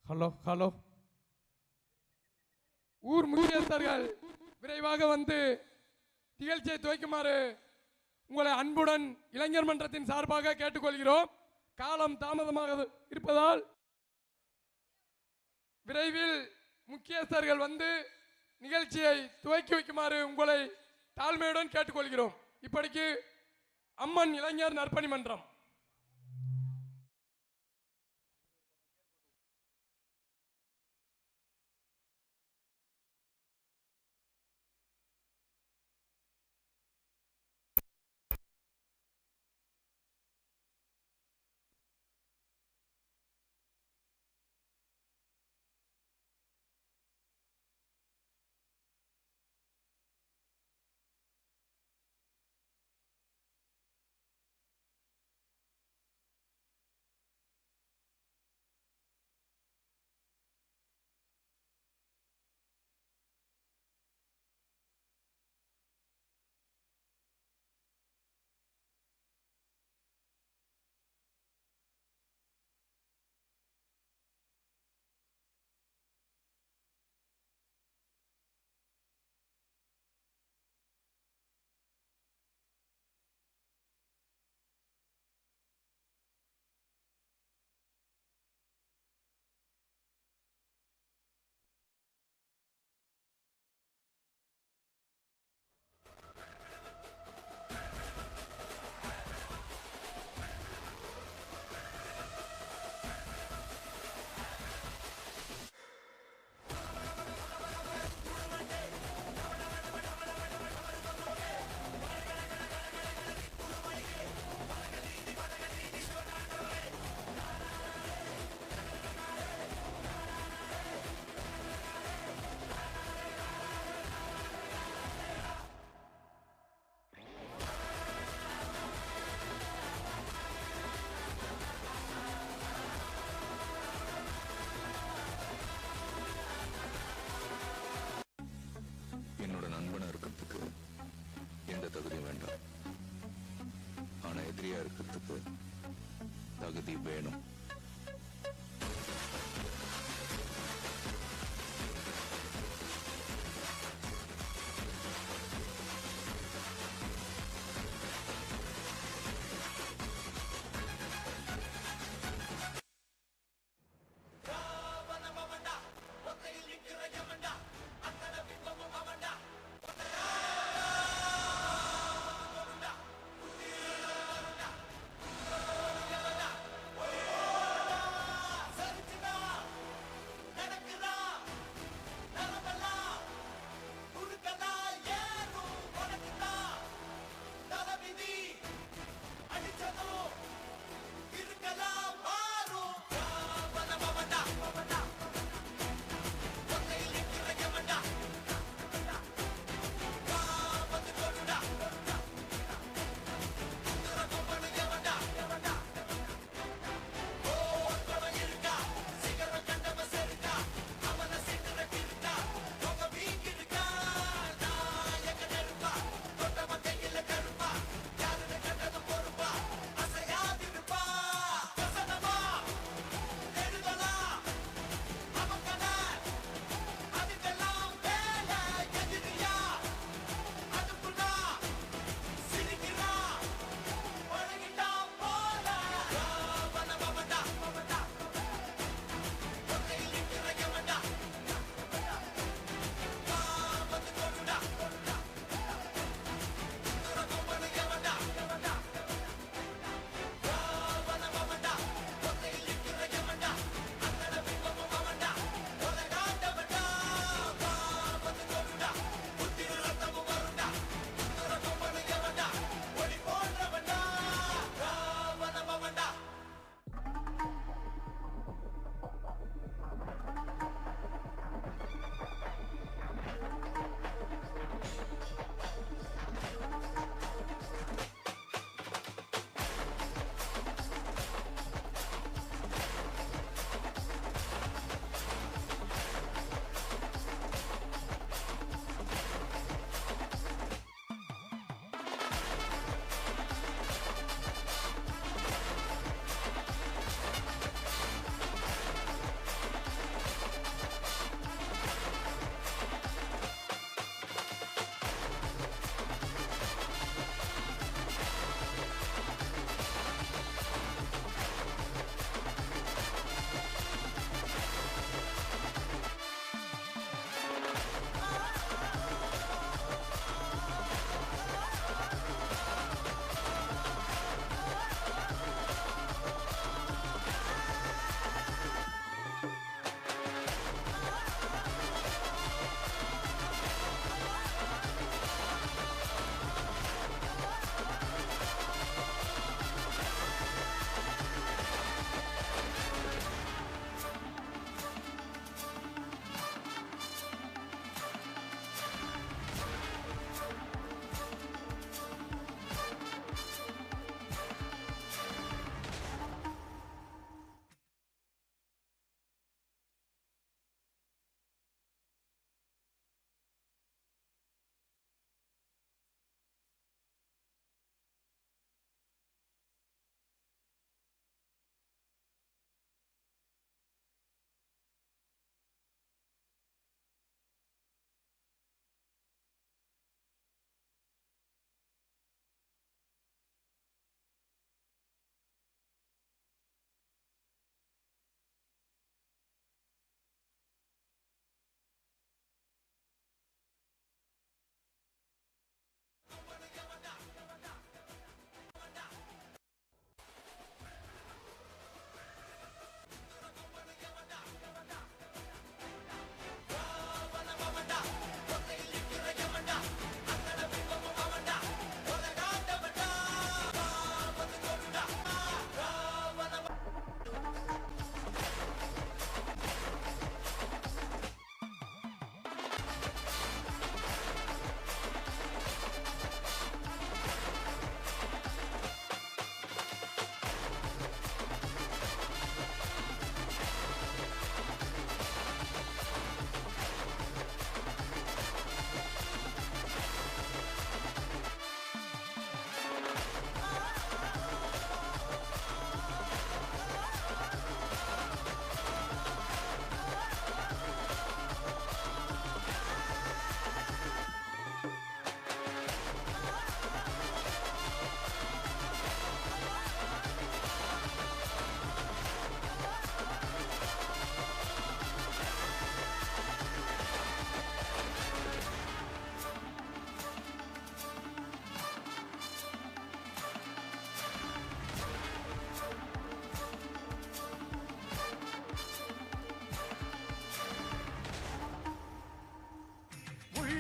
Hello hello. ஊர் முக்கியஸ்தர்கள் விரைவாக வந்து நிகழ்ச்சியை துவக்குமாறு உங்களை அன்புடன் இளைஞர் மன்றத்தின் சார்பாக கேட்டுக்கொள்கிறோம். காலம் தாமதமாக இருப்பதால் விரைவில் முக்கியஸ்தர்கள் வந்து நிகழ்ச்சியை துவக்கி வைக்குமாறு உங்களை தாழ்மையுடன் கேட்டுக்கொள்கிறோம். இப்படிக்கு அம்மன் இளைஞர் நற்பணி மன்றம். என்னோட நண்பனா இருக்கிறதுக்கு எந்த தகுதியும் வேண்டாம். ஆனா எதிரியா இருக்கிறதுக்கு தகுதி வேணும்.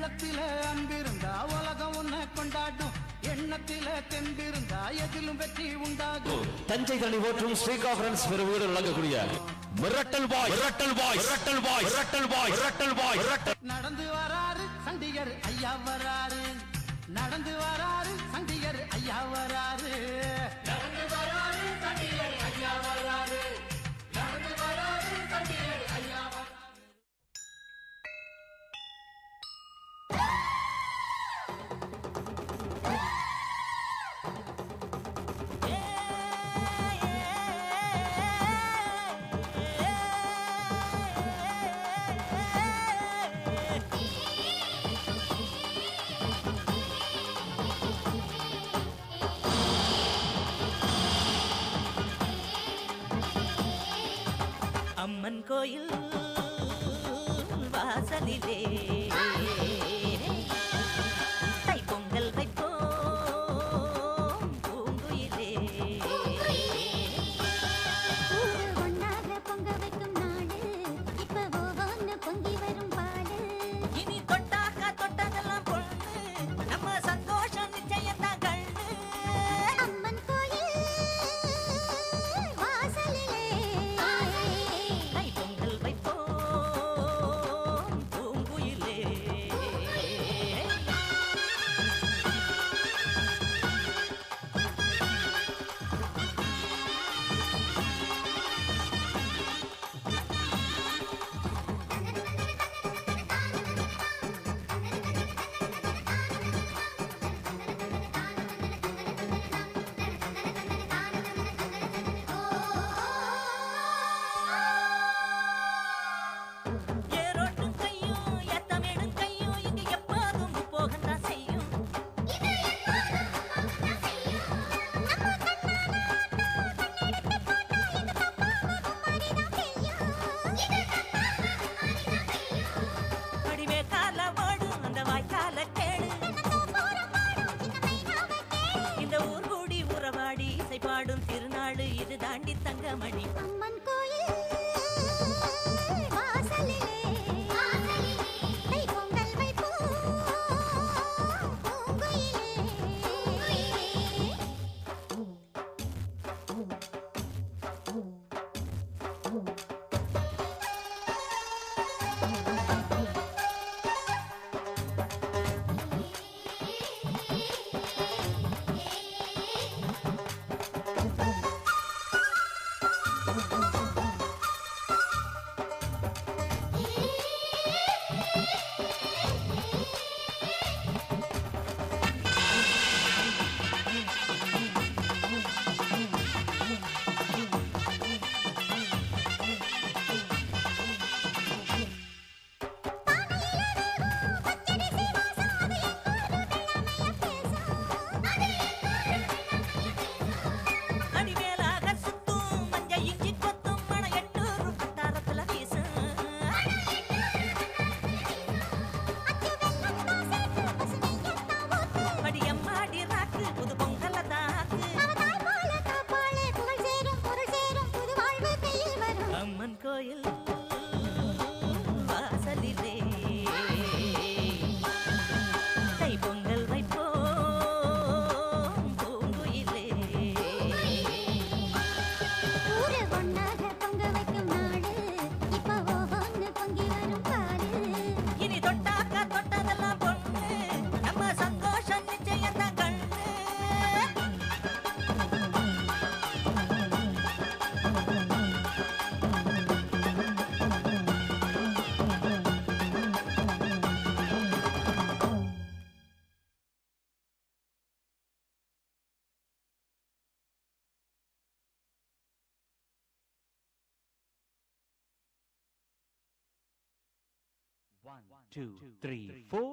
உள்ளத்தில அன்பிருந்தா உலகம் உன்னை கொண்டாடும், எண்ணத்தில தெம்பிருந்தா எதிலும் வெற்றி உண்டாகும். தஞ்சை தனி ஓற்றும் ஸ்ரீ கான்ஃபரன்ஸ் பெருவீடு வழங்கக்கூடிய மிரட்டல் பாய் மிரட்டல் பாய் மிரட்டல் பாய் மிரட்டல் பாய் மிரட்டல் பாய் நடந்து வராரு சண்டிகர் ஐயா வராரு, நடந்து வராரு சண்டிகர் ஐயா வராரு, நடந்து வராரு சண்டிகர் ஐயா வராரு, நடந்து வராரு சண்டிகர் ஐயா வராரு. அம்மன் கோயில் வாசலிலே தை பொங்கல் வைப்போம் பூங்குயிலே. ஒன்னாக பொங்க வைக்கும் நாடு இப்ப ஒவ்வொன்னு பொங்கி வரும் பாடு. இனி தொட்டாக்கா தொட்டதெல்லாம் பொண்ணு, நம்ம சந்தோஷம் நிச்சயத்தான் கண்ணு. அம்மன் கோயில் வாசலிலே தை பொங்கல் வைப்போம் பூங்குயிலே. ஏரோட்டும் கையும் ஏத்தமேடும் கையும் இங்கு எப்போதும் போகத்தான் செய்யும். வடிவே கால ஓடும் அந்த வாய்க்கால கேடு, இந்த ஊர் கூடி உறவாடி இசை பாடும் திருநாடு இது தாண்டி தங்கமணி. அம்மன் கோயில் வாசலிலே தை பொங்கல் வைப்போம் பூங்குயிலே. அடிவேலாக சுத்தும் மஞ்ச இஞ்சி கொத்தும் மண எட்டூர் பட்டாரத்துல வீசும். படியம்மாடி ராக்கு புது பொங்கல தாக்கு. அவதாய் போல காப்பாளே புகழ் சேரும் பொருள் சேரும் புது வாழ்வு கையில் வரும். அம்மன் கோயில் வாசலிலே தை பொங்கல் வைப்போம் பூங்குயிலே. ஊரு ஒன்னாக பொங்க வைக்கும் நாடு இப்ப ஒவ்வொன்னு பொங்கி வரும் பாடு. இனி தொட்டாக்கா தொட்டதெல்லாம் பொண்ணு, நம்ம சந்தோஷம் நிச்சயத்தான் கண்ணு. One, two, three, four.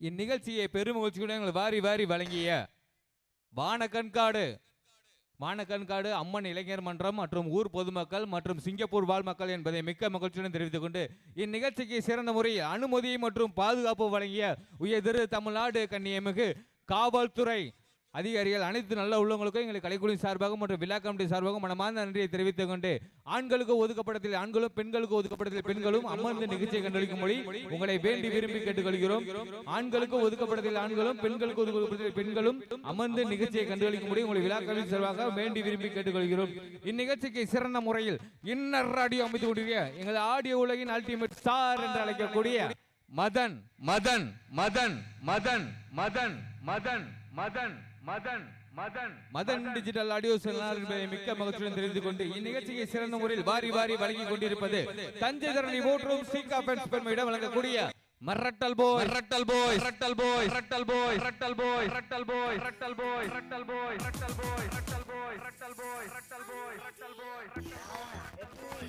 இந்நிகழ்ச்சியை பெருமகிழ்ச்சியுடன் எங்கள் வாரி வாரி வழங்கிய வானக்கண்காடு அம்மன் இளைஞர் மன்றம் மற்றும் ஊர் பொதுமக்கள் மற்றும் சிங்கப்பூர் வாழ் மக்கள் என்பதை மிக்க மகிழ்ச்சியுடன் தெரிவித்துக் கொண்டு இந்நிகழ்ச்சிக்கு சிறந்த முறையில் அனுமதி மற்றும் பாதுகாப்பு வழங்கிய உயர் தமிழ்நாடு கண்ணியமிகு காவல்துறை அதிகாரிகள் அனைத்து நல்ல உள்ளவங்களுக்கும் எங்களை கலைக்குழு சார்பாக மற்றும் விழா கமிட்டி சார்பாக மனமார்ந்த நன்றியை தெரிவித்துக் கொண்டு ஆண்களுக்கு ஒதுக்கப்படத்தில் ஆண்களும் பெண்களுக்கு ஒதுக்கப்படத்தில் பெண்களும் அமர்ந்து நிகழ்ச்சியை கண்டுபிடிக்கும்படி உங்களை வேண்டி விரும்பி கேட்டுக்கொள்கிறோம். ஆண்களுக்கு ஒதுக்கப்படத்தில் ஆண்களும் பெண்களுக்கு ஒதுக்கப்படத்தில் பெண்களும் அமர்ந்து நிகழ்ச்சியை கண்டுபிடிக்கும்படி உங்களை விழா கமிட்டி சார்பாக வேண்டி விரும்பி கேட்டுக்கொள்கிறோம். இந்நிகழ்ச்சிக்கு சிறந்த முறையில் இன்னர் ஆடியோ அமைத்து கொண்டிருக்கிற எங்கள் ஆடியோ உலகின் அல்டிமேட் ஸ்டார் என்று அழைக்கக்கூடிய மதன் மதன் மதன் மதன் மதன் மதன் மதன் மதன் மதன் மதன் டிஜிட்டல் ஆடியோ செல்லார் என்பதை மிக்க மகிழ்ச்சியுடன் தெரிவித்துக் கொண்டு இந்நிகழ்ச்சியை சிறந்த முறையில் வாரி வாரி வழங்கிக் கொண்டிருப்பது தஞ்சை தரணி ஓட்டும் ஸ்ரீகா பென்ஸ் பெருமையிடம் வழங்கக்கூடிய மரட்டல் போய் ரட்டல் போய் ரட்டல் போய் ரட்டல் போய் ரட்டல் போய் ரட்டல் போய் ரட்டல் போய் ரட்டல் போய் ரட்டல் போய் ரட்டல் போய் ரட்டல் போய் ரட்டல் போய் ரட்டல் போய்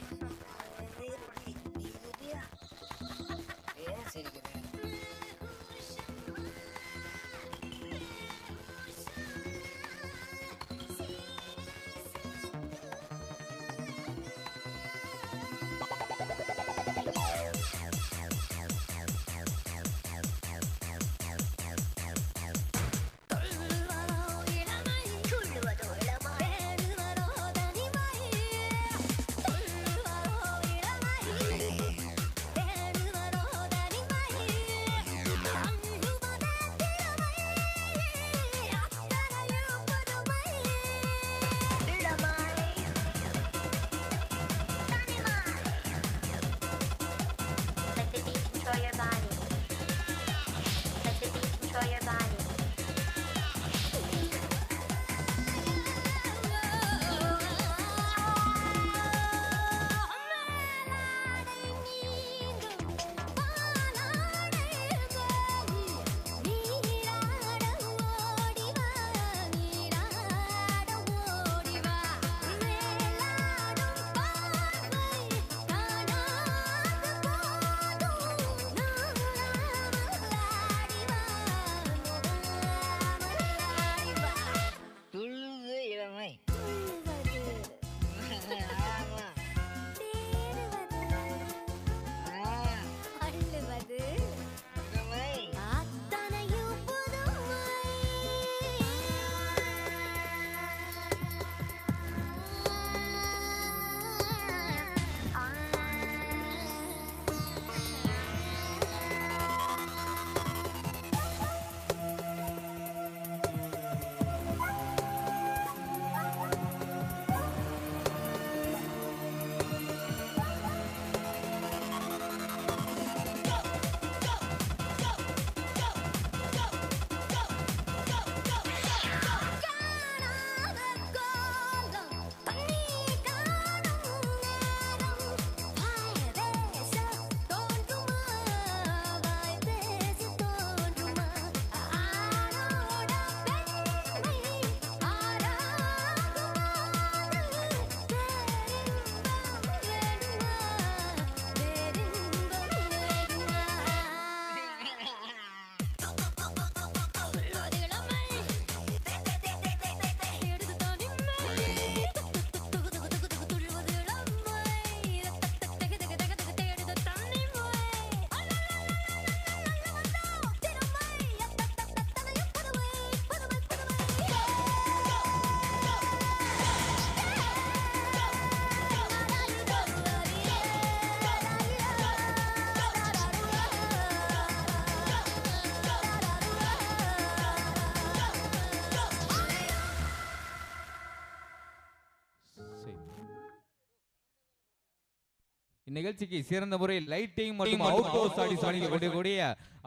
இந்நிகழ்ச்சிக்கு சிறந்த முறையில் லைட்டிங் மற்றும் அவுட்டோர் ஸ்டடீஸ் வழங்கக்கூடிய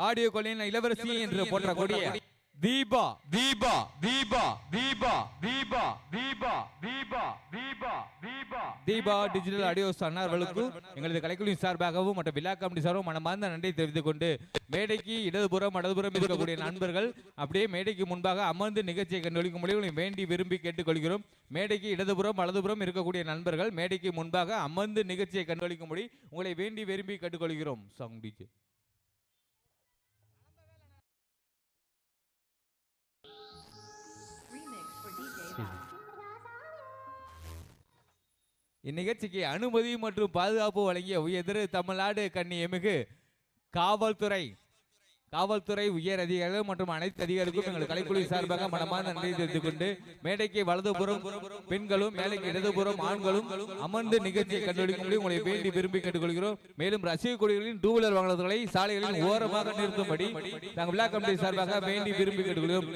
ஆடியோ கொலையின் இளவரசி என்று போற்றக்கூடிய தீபா தீபா தீபா தீபா தீபா தீபா தீபா தீபா தீபா தீபா டிஜிட்டல் ஆடியோஸ் அன்னார்களுக்கு எங்களது கலைக்குழுவின் சார்பாகவும் மற்றும் விழா கமிட்டி சார்பாகவும் மனமார்ந்த நன்றி தெரிவித்துக் கொண்டு மேடைக்கு இடதுபுறம் இருக்கக்கூடிய நண்பர்கள் அப்படியே மேடைக்கு முன்பாக அமர்ந்து நிகழ்ச்சியை கண்டுபிடிக்கும்படி உங்களை வேண்டி விரும்பி கேட்டுக்கொள்கிறோம். மேடைக்கு இடதுபுறம் இருக்கக்கூடிய நண்பர்கள் மேடைக்கு முன்பாக அமர்ந்து நிகழ்ச்சியை கண்டுபிடிக்கும்படி உங்களை வேண்டி விரும்பி கேட்டுக்கொள்கிறோம். சாங் டிஜே இந்நிகழ்ச்சிக்கு அனுமதி மற்றும் பாதுகாப்பு வழங்கிய உயர் தமிழ்நாடு கண்ணியமிகு காவல்துறை உயர் அதிகாரிகள் மற்றும் அனைத்து அதிகாரிகளுக்கும் எங்கள் கலைக்குழு சார்பாக மனமார்ந்த நன்றி தெரிவித்துக் கொண்டு மேடைக்கு வலதுபுறம் பெண்களும் மேலைக்கு இடதுபுறம் ஆண்களும் அமர்ந்து நிகழ்ச்சியை கண்டுபிடிக்கும்படி உங்களை வேண்டி விரும்பி கேட்டுக்கொள்கிறோம். மேலும் ரசிகக்கூடியவர்களின் டூ வீலர் வாகனங்களை சாலைகளில் ஓரமாக நிறுத்தும்படி நாங்கள் விழா கமிட்டி சார்பாக வேண்டி விரும்பி கேட்டுக்கொள்கிறோம்.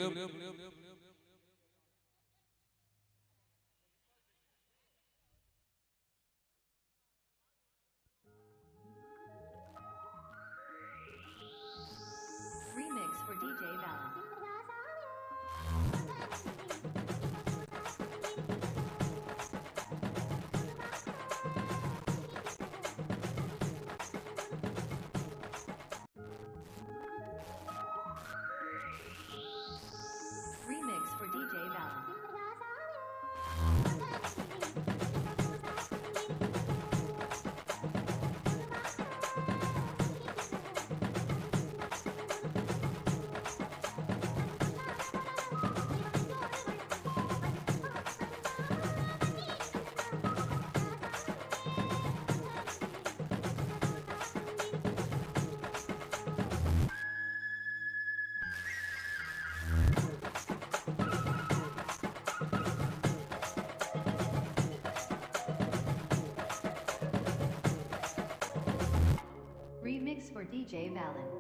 Remix for DJ Valen.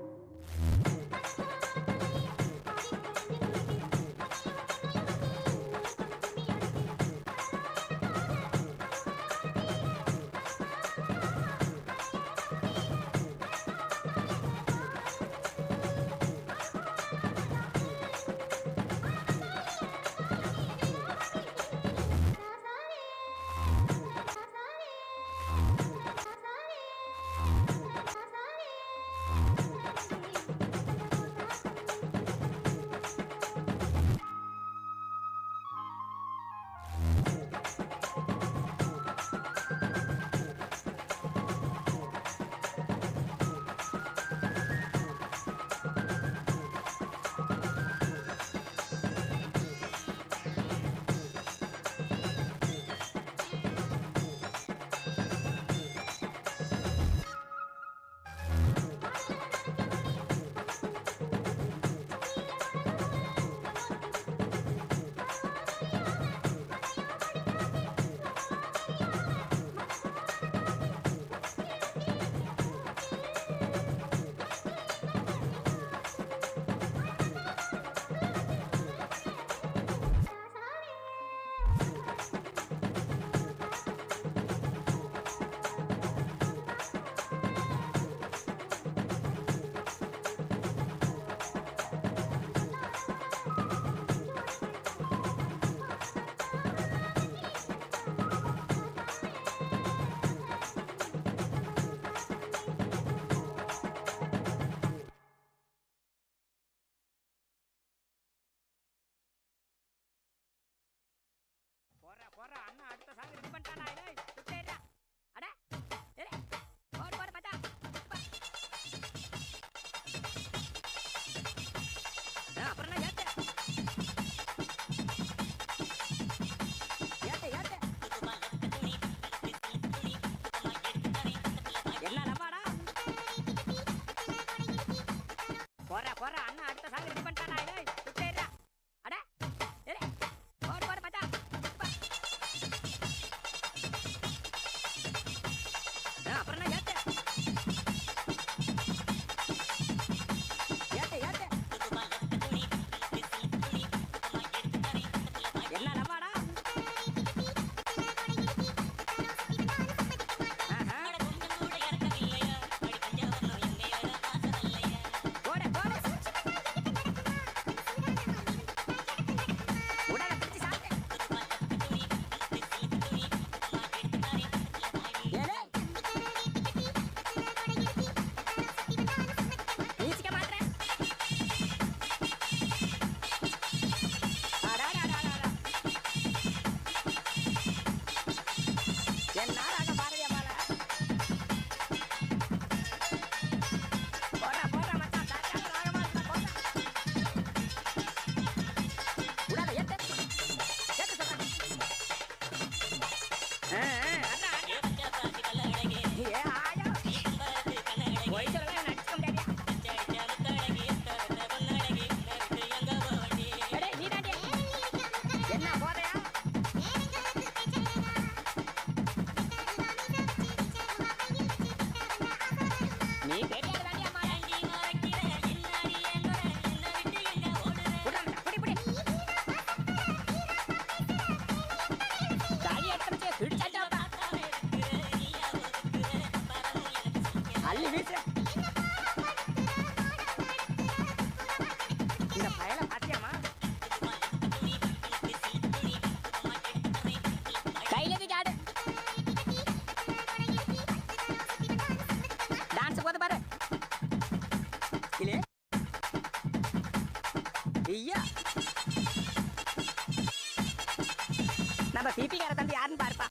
நம்ம பிபிகார தம்பி யாருன்னு பாருப்பா.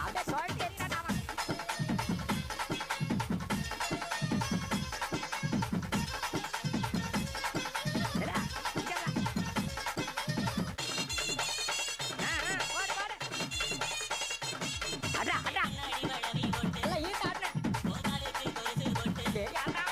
அத சொல்லிட்டு தெரியலடாமா. ஏடா இங்கடா. ஓடு ஓடு. அடா அடா. எல்லாம் ஈட்ட ஆடுற. சரி ஆடுறா.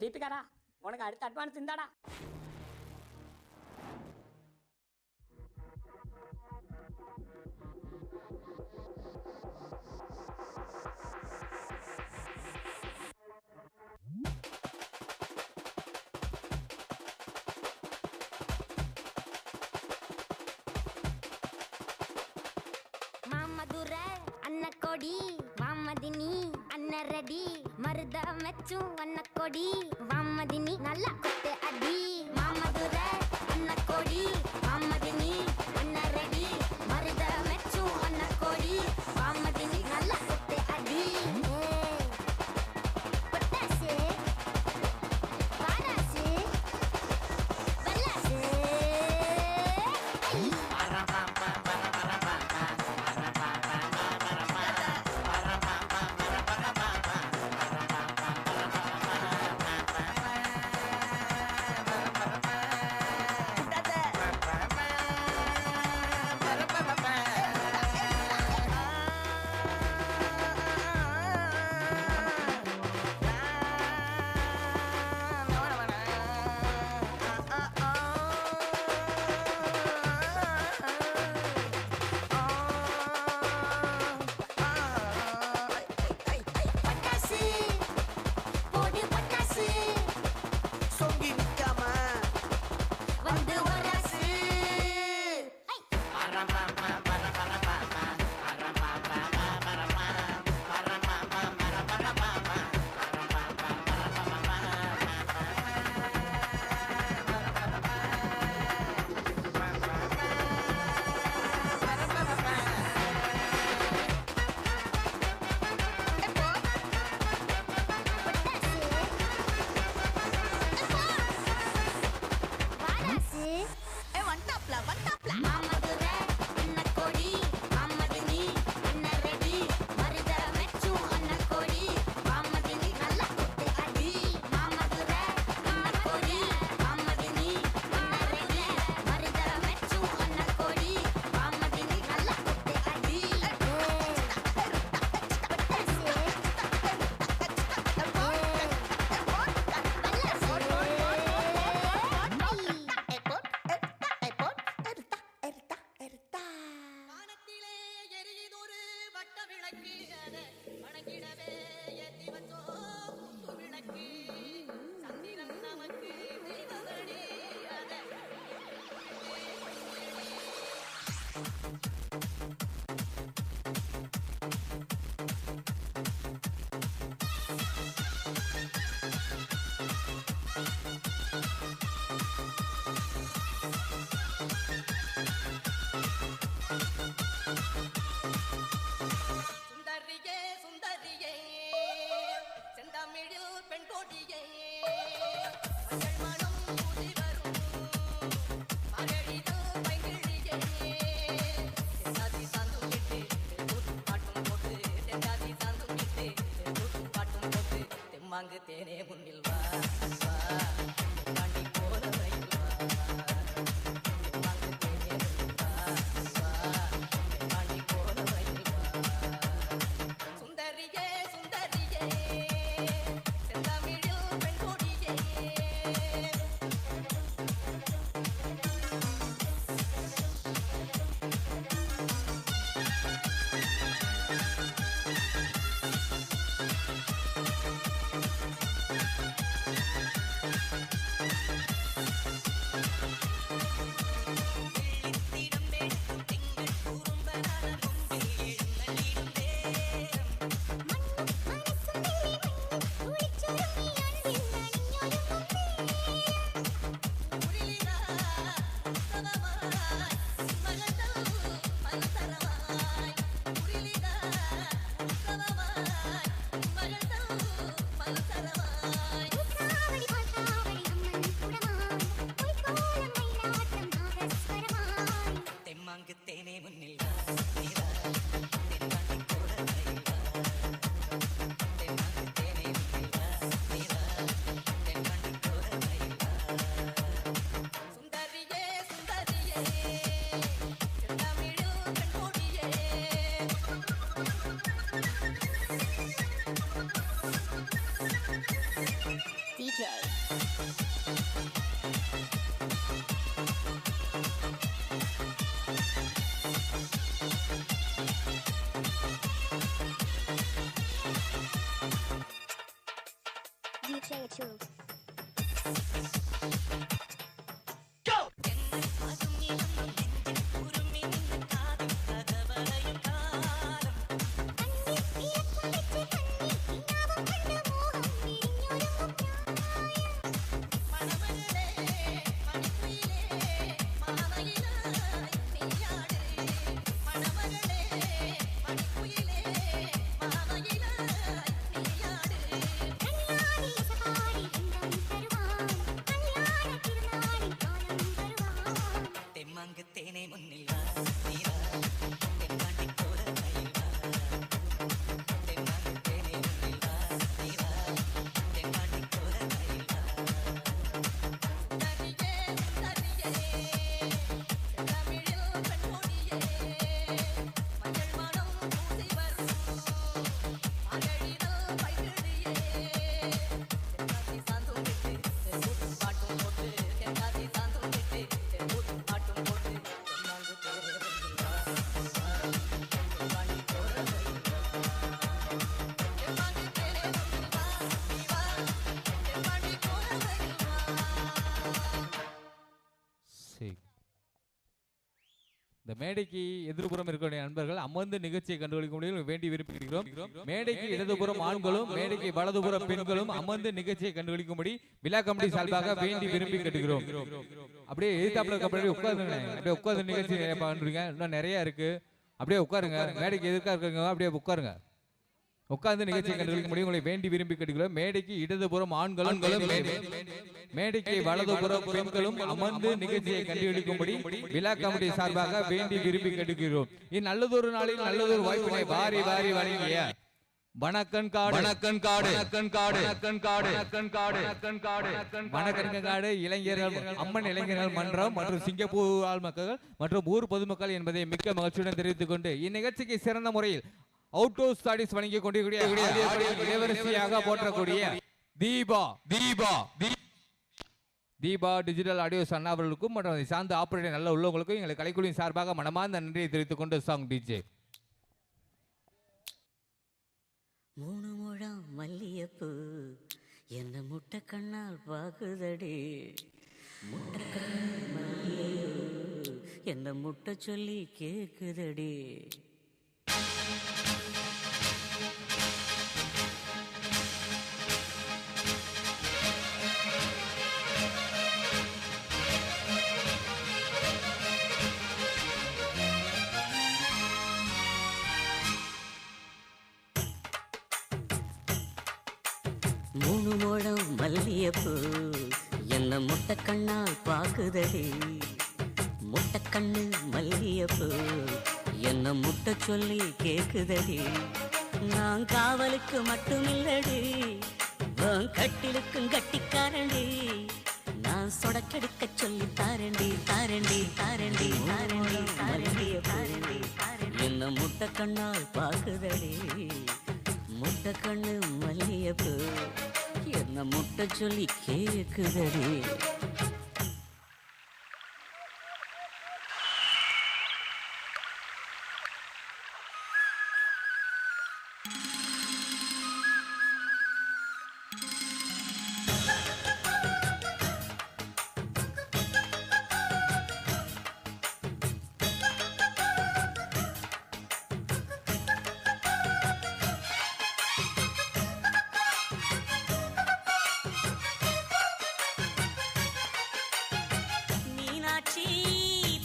தீபிகாரா உனக்கு அடுத்த அட்வான்ஸ் இந்தாடா. மாமதுரை அன்னக்கொடி வாமதினி அன்னரடி மருத மெச்சும் வண்ணக்கொடி வாமதினி நல்லா குத்து அடி. மாமதுரை அன்னக்கொடி வாமதினி அன்னரடி மருத மெச்சும் வண்ணக்கொடி வாமதினி நல்லா குத்து அடி. பட்டாசு பாராசு வல்லாசு சுந்தரியே சுந்தரியே செந்தமிழில் பெண் கொடியே மஞ்சள் மனம் பூசி வரும் மகளிதல் பைங்கிழியே தென்னாதி சாந்தும் விட்டு பாட்டும் போட்டு தென்னாதி சாந்தும் விட்டு பாட்டும் போட்டு தெம்மாங்கு தேனே முன்னில் வா வா தாண்டி போற ரயில் வா தெம்மாங்கு தேனே முன்னில் வா வா தாண்டி போற ரயில் வா சுந்தரியே சுந்தரியே செந்தமிழில் பெண் கொடியே வெள்ளித்திடம் வேட்டும் திங்கள் குறும்பனான கொம்பில் எழுந்தள்ளிடும் தேரம் ஊரிலிரா உற்சவமாய் மகள்தல் பல்தரமாய் ஊரிலிரா உற்சவமாய் மகள்தல் பல்தரமாய் தெம்மாங்கு தேனே முன்னில் வா நீரா தென்பாண்டி போற ரயில் வா தெம்மாங்கு தேனே முன்னில் வா நீரா தென்பாண்டி போற ரயில் வா சுந்தரியே சுந்தரியே செந்தமிழில் பெண் கொடியே அதும் இளம் நெஞ்சில் உருமி நின்ற காதில் கதவளையும் காலம் மணமகளே மணிக்குயிலே மாமயிலாய் நீயாடு மணமகளே மணிக்குயிலே மாமயிலாய் நீயாடு தெம்மாங்கு தேனே முன்னில் வா நீரா தென்பாண்டி போற ரயில் வா தெம்மாங்கு தேனே முன்னில் வா நீரா தென்பாண்டி போற ரயில் வா சுந்தரியே சுந்தரியே செந்தமிழில் பெண் கொடியே மஞ்சள் மனம் பூசி வரும் மகளிதல் பைங்கிழியே தென்னாதி சாந்தும் விட்டு பாட்டும் போட்டு தென்னாதி சாந்தும் விட்டு பாட்டும் போட்டு தென்னாங்கு தேனே முன்னில் வா வா தென்பாண்டி போற ரயில் வா தென்னாங்கு தேனே முன்னில் வா நீ வா தென்பாண்டி போற ரயில் வா சரி. இந்த மேடைக்கு எதிர்புறம் இருக்கக்கூடிய நண்பர்கள் அமர்ந்து நிகழ்ச்சியை கண்டுபிடிக்க முடியும் வேண்டி விரும்புகிறோம். மேடைக்கு இடதுபுறம் ஆண்களும் மேடைக்கு வலதுபுறம் பெண்களும் அமர்ந்து நிகழ்ச்சியை கண்டுபிடிக்கும்படி விழா கமிட்டி சார்பாக வேண்டி விரும்பி கேட்டுக்கிறோம். அப்படியே எதிர்த்தாப்புல அப்படியே உட்காருங்க, அப்படியே உட்கார்ந்து நிகழ்ச்சி பண்றீங்க, இன்னும் நிறைய இருக்கு. அப்படியே உட்காருங்க, மேடைக்கு எதிர்க்க இருக்கிறவங்க அப்படியே உட்காருங்க. உட்கார்ந்து நிகழ்ச்சியை கண்டுபிடிக்க முடியும் உங்களை வேண்டி விரும்பி கேட்டுக்கிறோம். மேடைக்கு இடதுபுறம் ஆண்களும் மேடைக்கு வலதுபுறம் பெண்களும் அமர்ந்து நிகழ்ச்சியை கண்டுபிடிக்கும்படி விழா கமிட்டி சார்பாக வேண்டி விரும்பி கேட்டுக்கிறோம். இந்நல்லதொரு நாளில் நல்லதொரு வாய்ப்பினை வாரி வாரி வழங்கிய வணக்கன்காடு இளைஞர்கள் அம்மன் இளைஞர்கள் மன்றம் மற்றும் சிங்கப்பூர் வாழ் மக்கள் மற்றும் ஊர் பொதுமக்கள் என்பதை மிக்க மகிழ்ச்சியுடன் தெரிவித்துக் கொண்டு இந்நிகழ்ச்சிக்கு சிறந்த முறையில் அவுட்டோர் ஸ்டடீஸ் வழங்கி கொண்டிருக்கூடிய இளவரசியாக போற்றக்கூடிய தீபா டிஜிட்டல் ஆடியோ சன் அவர்களுக்கும் மற்றும் அதை சார்ந்த ஆப்பரேட்டர் நல்ல உள்ளவங்களுக்கும் எங்களை கலைக்குழுவின் சார்பாக மனமார்ந்த நன்றியை தெரிவித்துக் கொண்டு சாங் டிஜே. 3 முழம் மல்லியப்பூ என்ன முட்டை கண்ணால் பாக்குதடி முட்டை கண்ணால் மல்லியப்பூ என்ன முட்டை சொல்லி கேக்குதடி. மூணு முழம் மல்லியப்பூ என்ன முட்டை கண்ணால் பாக்குதடி. முட்டை கண்ணு மல்லியப்பூ என்ன முட்டை சொல்லி கேக்குதடி. நான் காவலுக்கு மட்டுமில்லடி, உன் கட்டிலுக்கும் கட்டிக்காரண்டி. நான் சொடக்கெடுக்க சொல்லி தாரண்டி தாரண்டி தாரண்டி தாரண்டி தாரண்டி தாரண்டி என்ன முட்டை கண்ணால் பாக்குதடி. முட்டை கண்ணு மல்லியப்பூ என்ன முட்டை சொல்லி கேக்குதடி.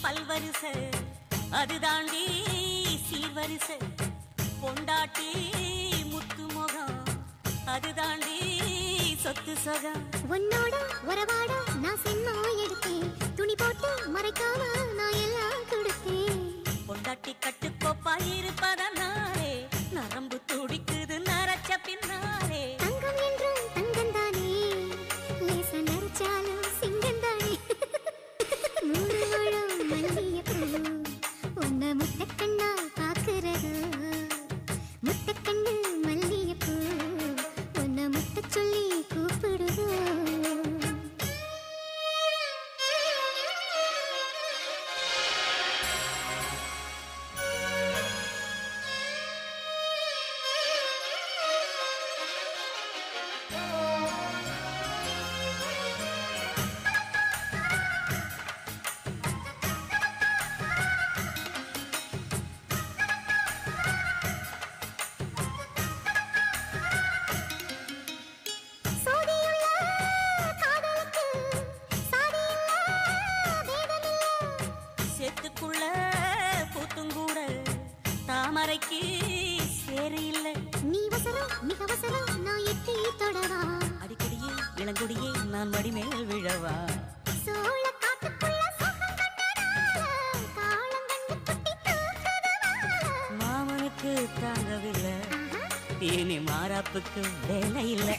பல்வரிசை அது தாண்டி சீர்வரிசை. பொண்டாட்டி முத்து முகம் அது தாண்டி சொத்து சகம். உன்னோட உறவாட நான் சென்மா எடுத்தேன், துணி போட்டு மறைக்காம நான் எல்லாம் கொடுத்தேன். பொண்டாட்டி கட்டுக்கோப்பா இருப்பதனாலே நரம்பு துடிக்குது நரச்ச பின்னாலே. தங்கம் என்றும் தங்கம் தானே, லேச நரைச்சாலும் சிங்கம் தானே. மூணு முழம் மல்லியப்பூ உன்னை முட்டை கண்ணா பாக்குறது. முட்டை கண்ணு மல்லியப்பூ உன்னை முட்டை சொல்லி கூப்பிடுது. சேத்துக்குள்ள பூத்துங்கூட தாமரைக்கு சேரு இல்லை. நீ வசரம் மிக வசரம் நான் எட்டி தொடவா. அடிக்கடியே இளங்குடியே நான் மடிமேல் விழவா. சோழ காட்டுக்குள்ள சோகம் கண்டனால காலம் கண்டு குட்டி தூக்குதவா. மாமனுக்கு தாங்கவில்லை, இனி மாறாப்புக்கு வேலை இல்லை.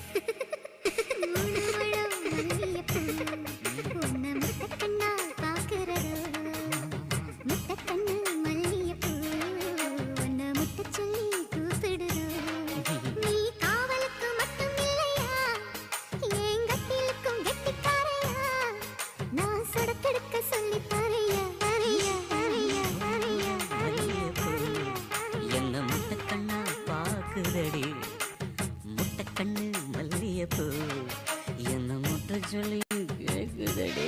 மூணு முழம் மல்லியப்பூ உன்னை முட்டை கண்ணா பாக்குறது. முட்டை கண்ணு மல்லியப்பூ உன்னை முட்டை சொல்லி கூப்பிடுது. நீ காவலுக்கு மட்டும் இல்லையா, என் கட்டிலுக்கும் கெட்டிக்காரையா. நான் சொடக்கெடுக்க சொல்லி பாரையா பாரையா பாரையா பாரையா மல்லிகைப்பூ என்ன முட்டை கண்ணா பாக்குதடி. முட்டை கண்ணு மல்லிகைப்பூ என்ன முட்டை சொல்லி கேக்குதடி.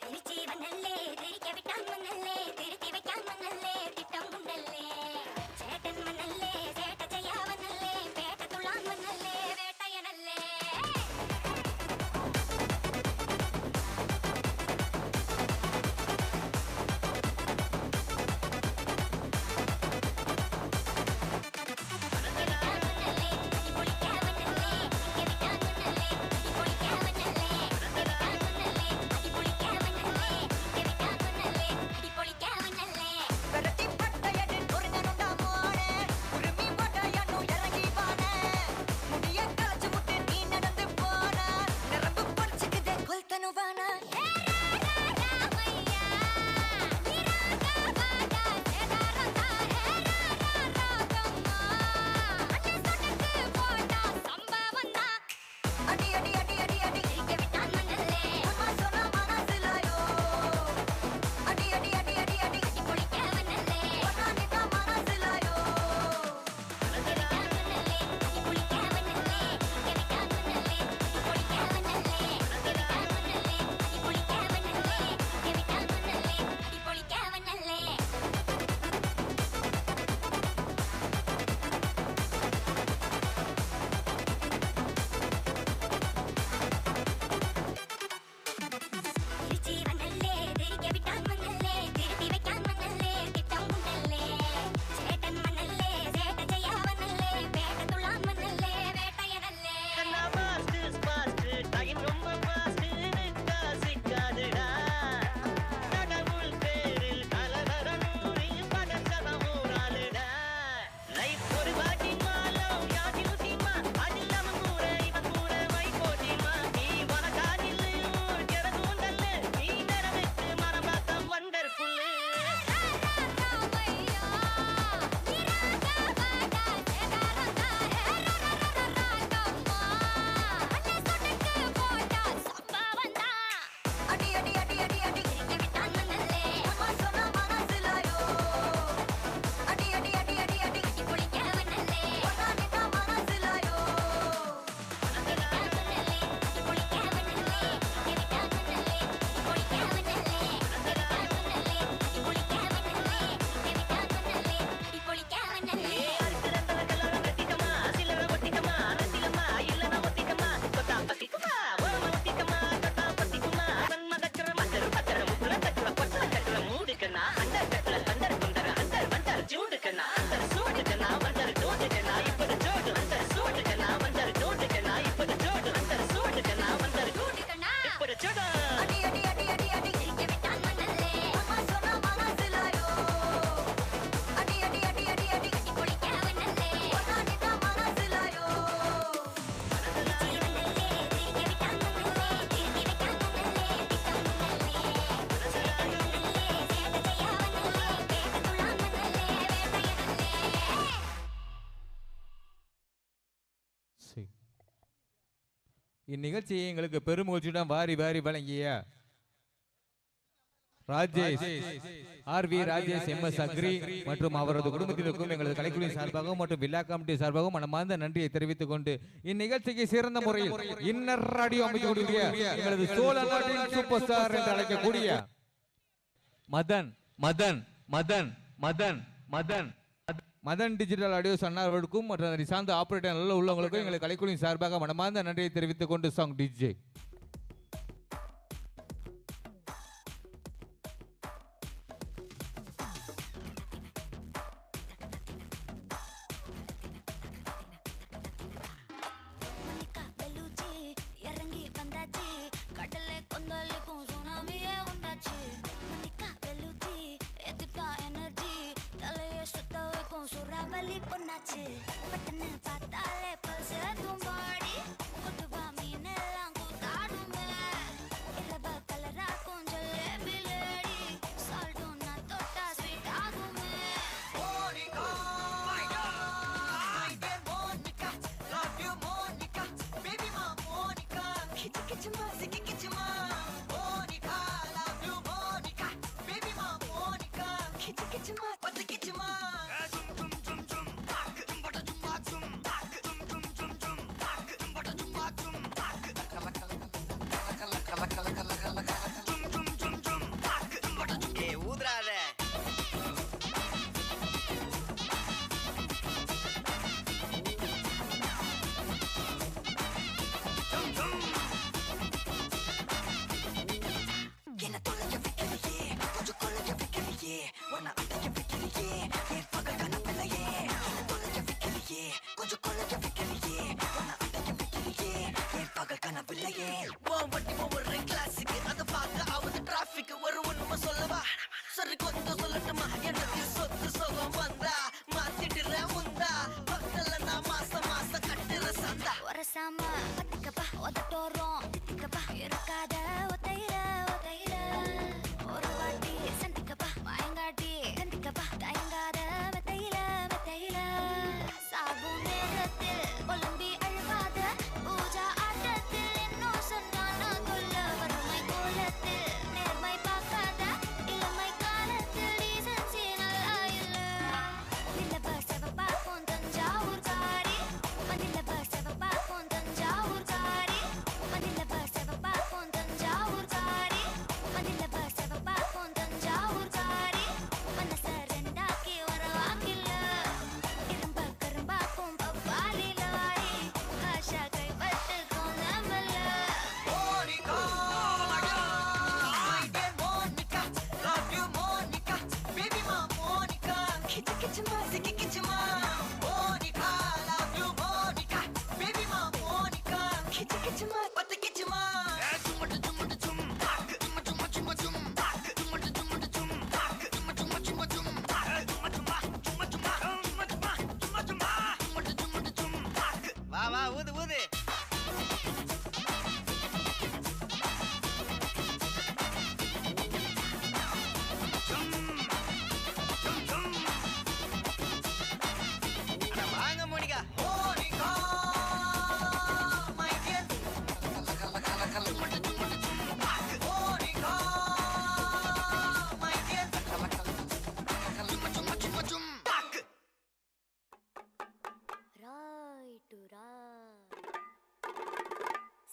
திருச்சி வந்தல்லே திரிக்க விட்டான் மன்னல்லே, திருத்தி வைக்கான் மன்னல்லே, திட்டம் உண்டல்லே. சேட்டன் மன்னல்லே சேட்ட செய்யா வந்தல்லே, பேட்ட துளான் மன்னல்லே, வேட்டையனல்லே. இந்நிகழ்ச்சியை எங்களுக்கு பெருமகிழ்ச்சியுடன் வாரி வாரி வழங்கிய Rajesh RV Rajesh MS agri மற்றும் அவரது குடும்பத்தினருக்கும் எங்களது கலைக்குழு சார்பாகவும் மற்றும் விழா கமிட்டி சார்பாகவும் மனமார்ந்த நன்றியை தெரிவித்துக் கொண்டு இந்நிகழ்ச்சிக்கு சிறந்த முறையில் இன்னர் ராடியோ அமைக்கக்கூடிய எங்களது சோழநாட்டின் சூப்பர் ஸ்டார் என்று அழைக்கக்கூடிய மதன் மதன் மதன் மதன் மதன் மதன் டிஜிட்டல் ஆடியோ சொன்னார்களுக்கும் மற்றும் அதை சார்ந்த ஆபரேட்டர் நல்ல உள்ளவங்களுக்கும் எங்களை கலைக்குழுவின் சார்பாக மனமார்ந்த நன்றியை தெரிவித்துக் கொண்டு சாங் டிஜே இறங்கி வந்தாச்சு கடலை கொந்தளிக்கும் சுனாமியே உண்டாச்சு பெலுச்சி எதுட்டா எனர்ஜி தலைய சுத்த வைக்கும் சுறாவளி பொண்ணாச்சு பட்டன்னு பார்த்தாலே பல்ஸ் தும்பாடி கொட்டுவா மீன் எல்லாம் கூத்தாடுமே இரவ கலராக்கும் ஜலேபி லேடி சால்ட்டும் நான் தொட்டா ஸ்வீட் ஆகுமே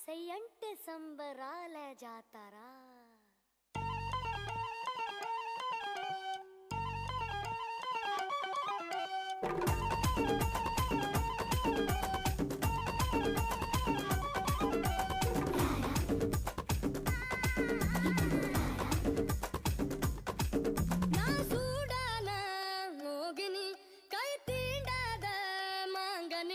सयंटे संबराला जातारा மகனே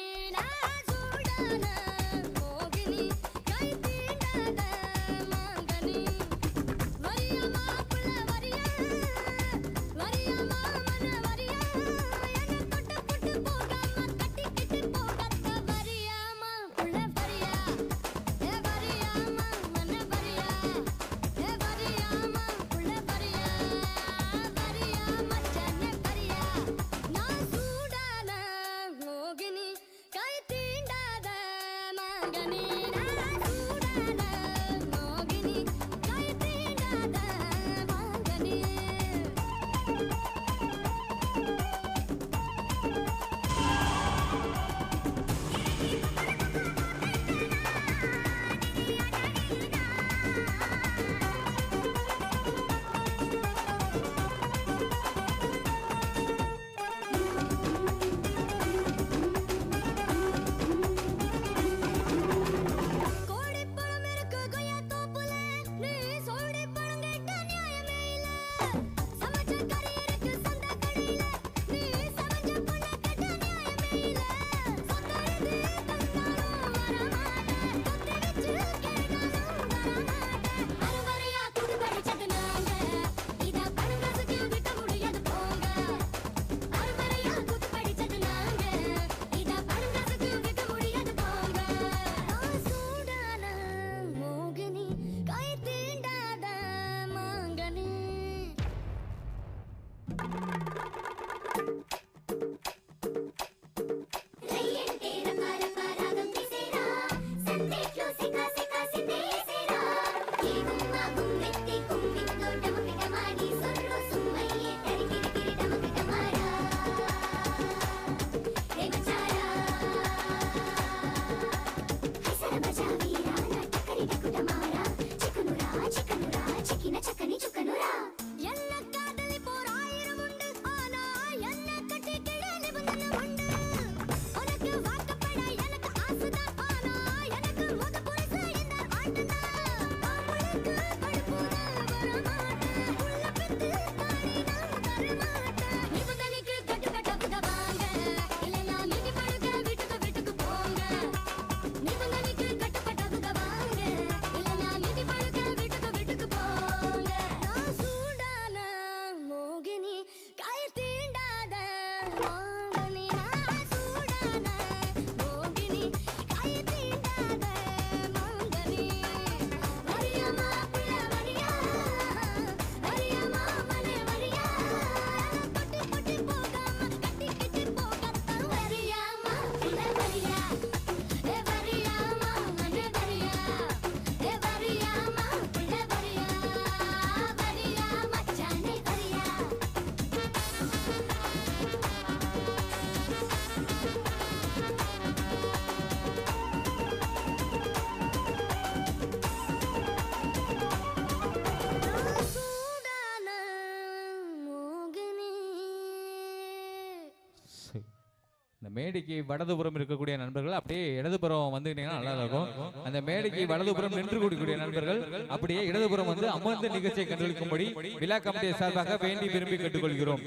மேடைக்கு வலதுபுறம் இருக்கக்கூடிய நண்பர்கள் அப்படியே இடதுபுறம் வந்துக்கிட்டீங்கன்னா நல்லா இருக்கும். அந்த மேடைக்கு வலதுபுறம் நின்று கூடிய நண்பர்கள் அப்படியே இடதுபுறம் வந்து அமர்ந்த நிகழ்ச்சியை கண்டுபிடிக்கும்படி விழா கமிட்டி சார்பாக வேண்டி விரும்பி கேட்டுக்கொள்கிறோம்.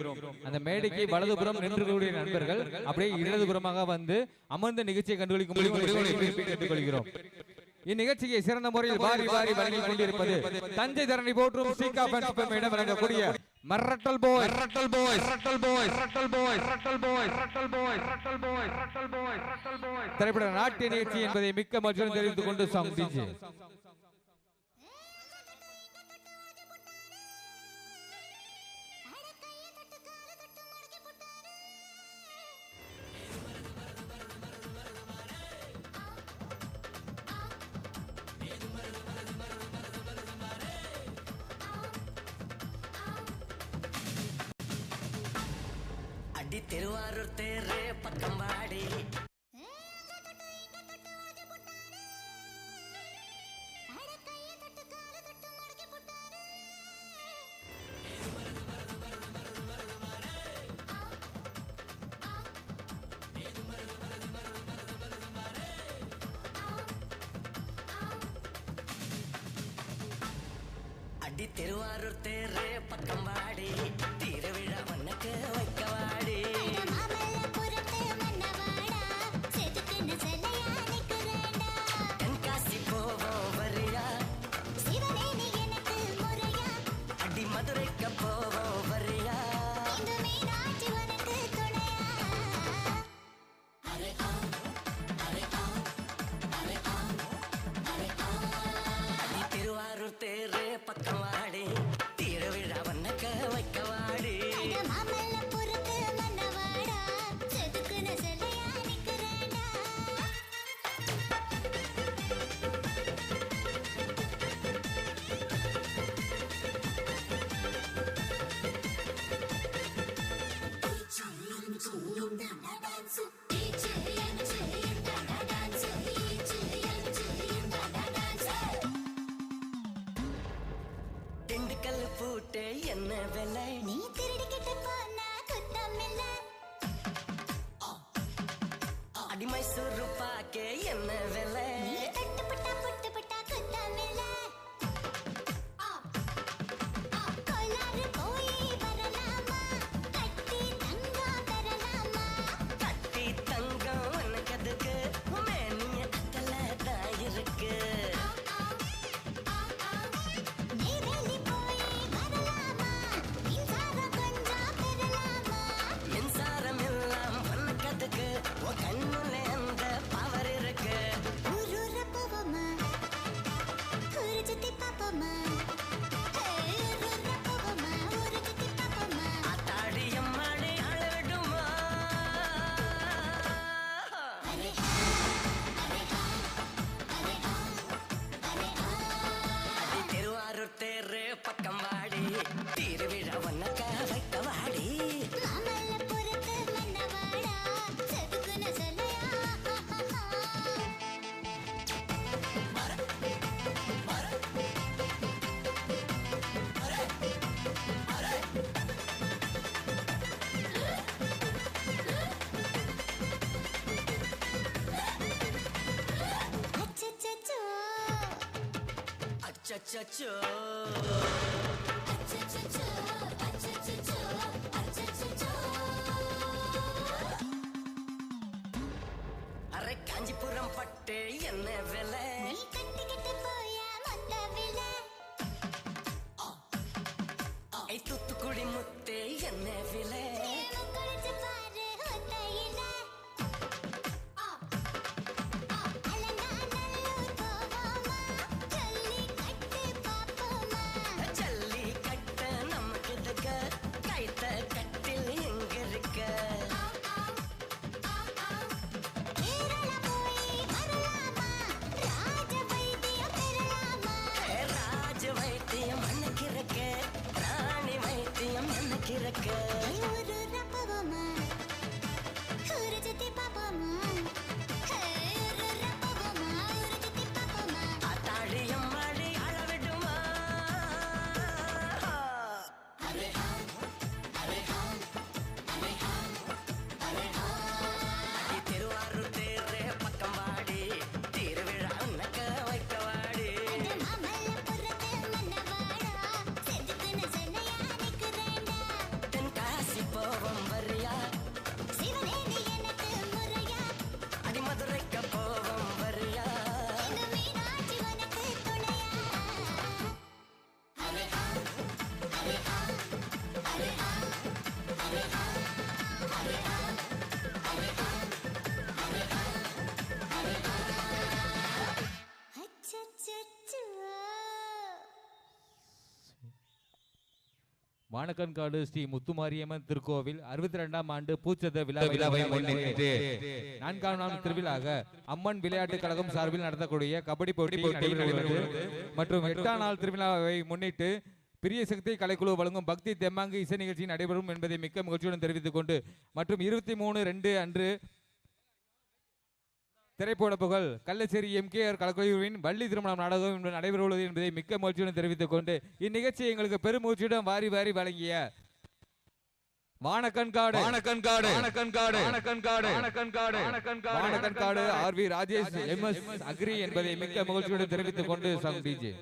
அந்த மேடைக்கு வலதுபுறம் நின்று கூடிய நண்பர்கள் அப்படியே இடதுபுறமாக வந்து அமர்ந்த நிகழ்ச்சியை கண்டுபிடிக்கும்படி விரும்பி கேட்டுக்கொள்கிறோம். இந்நிகழ்ச்சியை சிறந்த முறையில் வாரி வாரி வழங்கிக் கொண்டிருப்பது தஞ்சை தரணி போற்றும் சீகா ஃபேன்ஸ் பெருமையிடம் வழங்கக்கூடிய மரட்டல் பாய் ரட்டல் பாய் ரட்டல் பாய் ரட்டல் பாய் ரட்டல் பாய் ரட்டல் பாய் ரட்டல் பாய் ரட்டல் பாய் ரட்டல் பாய் திரைப்பட நாட்டிய நிகழ்ச்சி என்பதை மிக்க மகிழ்ச்சியுடன் தெரிவித்துக் கொண்டு சாங் டிஜே அடி திருவாரூர் தேரே பக்கம் வாடி அடி திருவாரூர் தேரே பக்கம் வாடி திருவிழா மன்னக்கு வைக்க வாடி தென்காசி போவோம் வரியா அடி மதுரைக்கு போவோம் வரியா அடி திருவாரூர் தேரே பக்கம் வாடி திருவிழா மன்னக்க வைக்க வாடி திண்டுக்கல் பூட்டே என்ன விலை நீ திருடிக்கிட்டு போனா குத்தமில்ல அடி மைசூர் பாக்கே என்ன விலை நீ தட்டுப்பட்டா புட்டுப்பட்டா குத்தமில்ல கோலாறு போய் வரலாமா கட்டி தங்கம் பெறலாமா கட்டி தங்கம் உனக்கு அதுக்கு மேனிய அக்கல தான் இருக்கு நெய்வேலி போய் வரலாமா மின்சாரம் கொஞ்சம் பெறலாமா மின்சாரம் எல்லாம் உனக்கு அதுக்கு உன் கண்ணுல அந்த பவர் இருக்கு ஊரூர போவோமா ஊரு சுத்தி பாப்போமா ஊரூர போவோமா ஊரு சுத்தி பாப்போமா ஆத்தாடியம் மாடி அளவிடுமா அரே அரே அரே அடி திருவாரூர் தேரு பக்கம் வாடி திருவிழா உனக்க வைக்க வாடி மாமல்லபுரத்து மன்னவாடா செதுக்குன சொல்லையா அச்சச்சோ அச்சச்சோ அச்சச்சோ அச்சச்சோ அச்சச்சோ அரை காஞ்சிபுரம் பட்டு என்ன விலை நீ கட்டிக்கிட்டு போயா மொத்த விலை ஐ தூத்துக்குடி முத்தே என்ன விலை குளிச்சு பாரு ஒத்தையில அலங்காநல்லூர் போவோமா சொல்லி கட்டு பாப்போமா ஜல்லி கட்ட நமக்கு இதுக்கு கைத்த கட்டில் எங்க இருக்க கேரளா போய் வரலாமா ராஜ வைத்தியம் பெறலாமா ராஜ வைத்தியம் அன்னைக்கு இருக்க ராணி வைத்தியம் எனக்கு இருக்க ஊரூர போவோமா ஊரு சுத்தி பாப்போமா ஊரூர போவோமா ஊரு சுத்தி பாப்போமா ஆத்தாடியம் மாடி அளவிடுமா வானக்கன்காடு ஸ்ரீ முத்துமாரியம்மன் திருக்கோவில் 62ஆம் ஆண்டு பூச்சத விழாவை முன்னிட்டு 4ஆம் நாள் திருவிழாக அம்மன் விளையாட்டுக் கழகம் சார்பில் நடத்தக்கூடிய கபடி போட்டி நடைபெறுகிறது மற்றும் 8ஆம் நாள் திருவிழாவை முன்னிட்டு பிரிய சக்தி கலைக்குழு வழங்கும் பக்தி தெம்மாங்கு இசை நிகழ்ச்சி நடைபெறும் என்பதை மிக்க மகிழ்ச்சியுடன் தெரிவித்துக் கொண்டு மற்றும் 23/2 அன்று திரைப்பட புகழ் கள்ளச்சேரி MKR கலைக்குழுவின் வள்ளி திருமணம் நாடகம் நடைபெறவுள்ளது என்பதை மிக்க மகிழ்ச்சியுடன் தெரிவித்துக் கொண்டு இந்நிகழ்ச்சியை எங்களுக்கு பெருமூச்சியுடன் வாரி வாரி வழங்கிய வானக்கன்காடு RV ராஜேஷ் MS அக்ரி என்பதை மிக்க மகிழ்ச்சியுடன் தெரிவித்துக் கொண்டு சங் DJ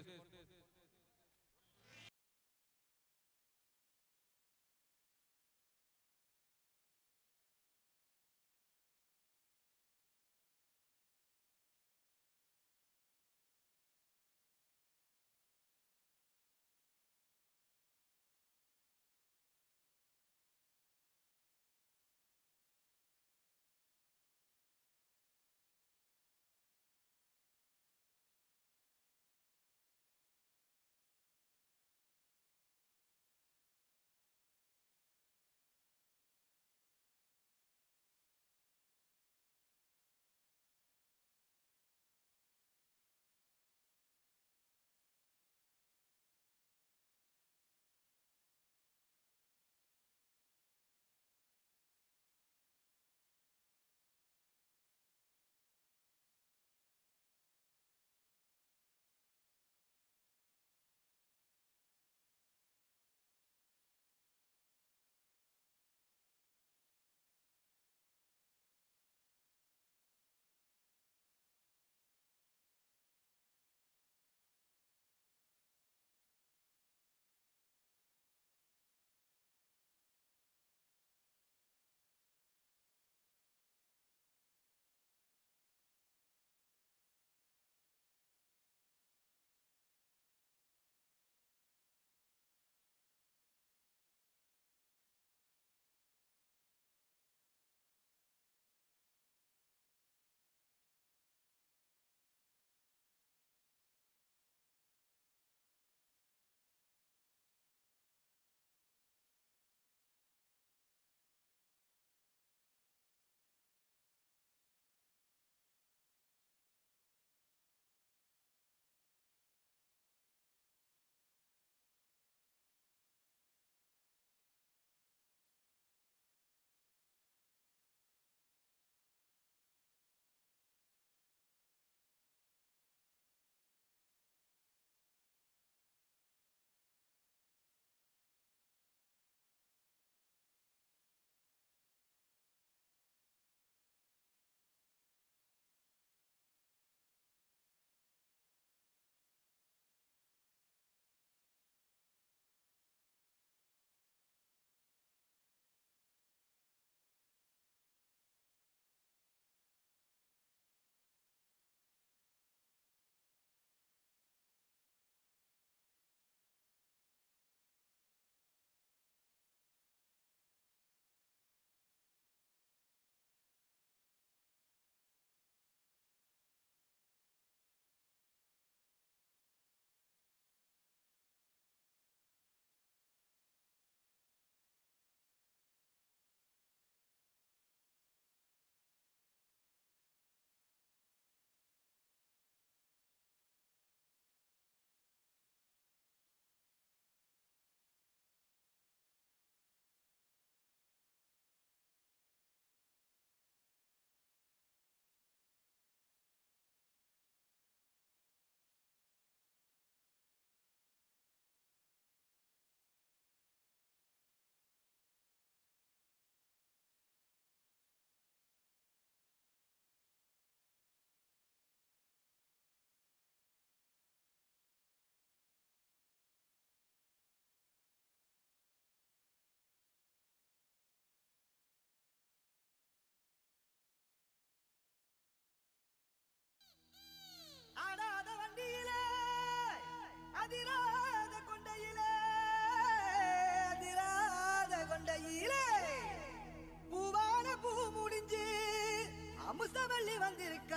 முசவள்ளி வந்திருக்க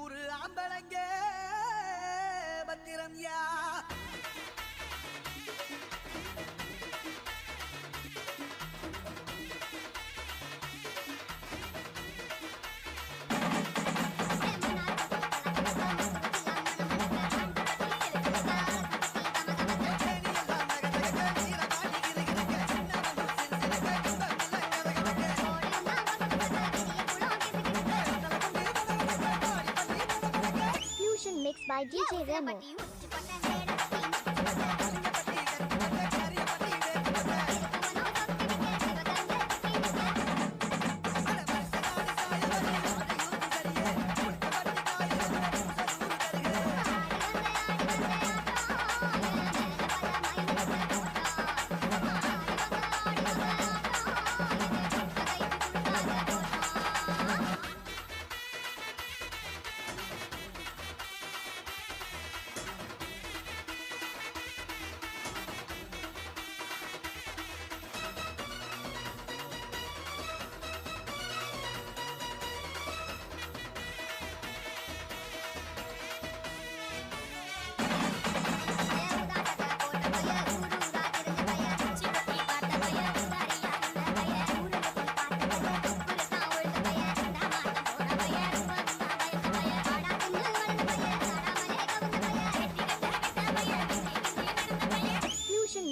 ஊரு ஆம்பளங்க பத்திரம் யா by DJ Remo.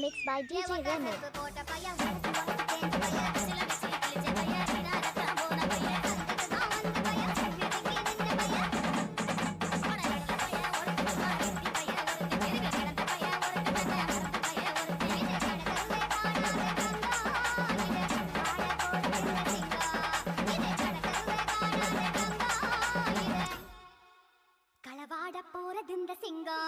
Mixed by DJ Remo. களவாட போறது இந்த சிங்கம்.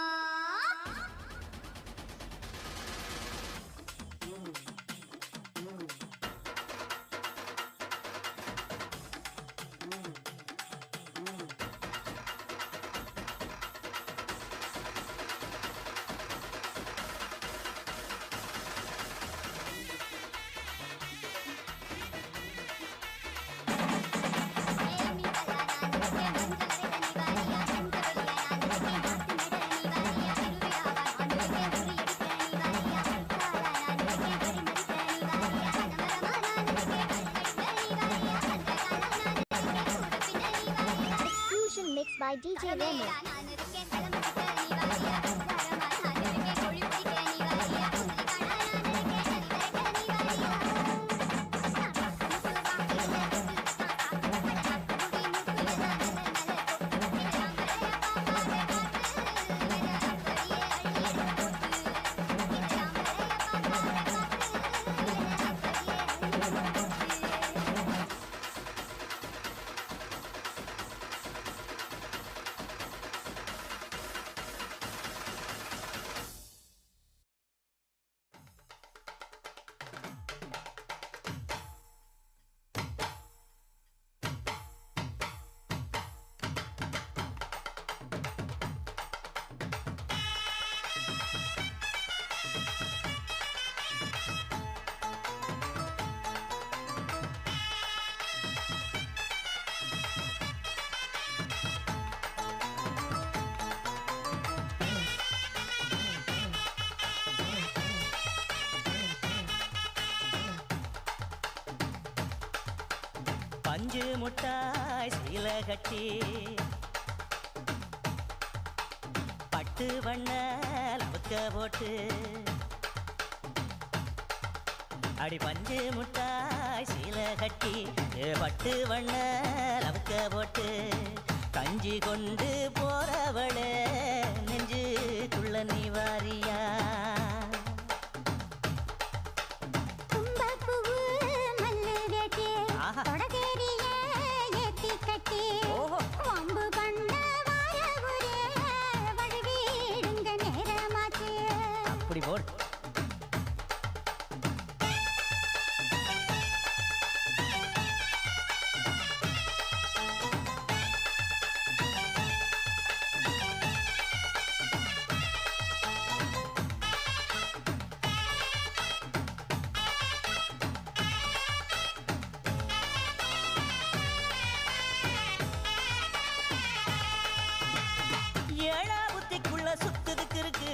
Mixed by DJ Remo. பஞ்சு முட்டாய் சீல கட்டி பட்டு வண்ண லவுக்க போட்டு அடி பஞ்சு முட்டாய் சீல கட்டி பட்டு வண்ண லவுக்க போட்டு கஞ்சி கொண்டு போறவளே நெஞ்சுக்குள்ள நீ வாரியா அப்படி போடு ஏழா புத்திக்குள்ள சுத்துதுக்கு இருக்கு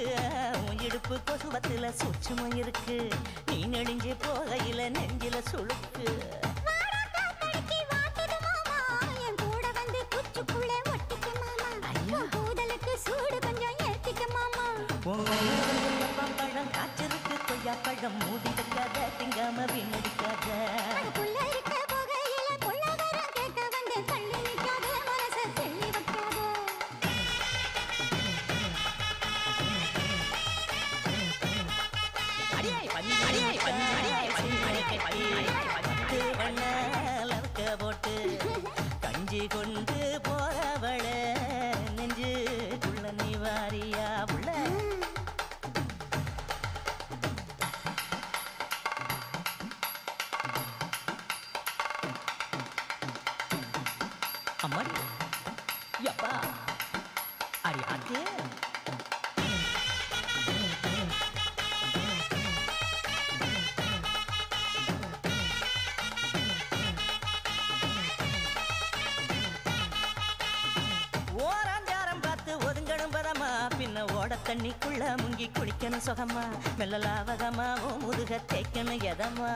இடுப்பு கொசுவத்துல சூட்சுமம் இருக்கு நீ நெடுஞ்சு போகையில நெஞ்சில சுளுக்கு பழம் காய்ச்சலுக்கு கொய்யா பழம் மூடி வைக்காத திங்காம வீணடிக்காத அம்மாடி யப்பா அடி ஆத்தே ஓராஞ்சாரம் பார்த்து ஒதுங்கணும் பதமா பின்ன ஓட தண்ணிக்குள்ள முங்கி குளிக்கணும் சுகமா மெல்ல லாவகமா ஓ முதுக தேய்க்கணும் எதமா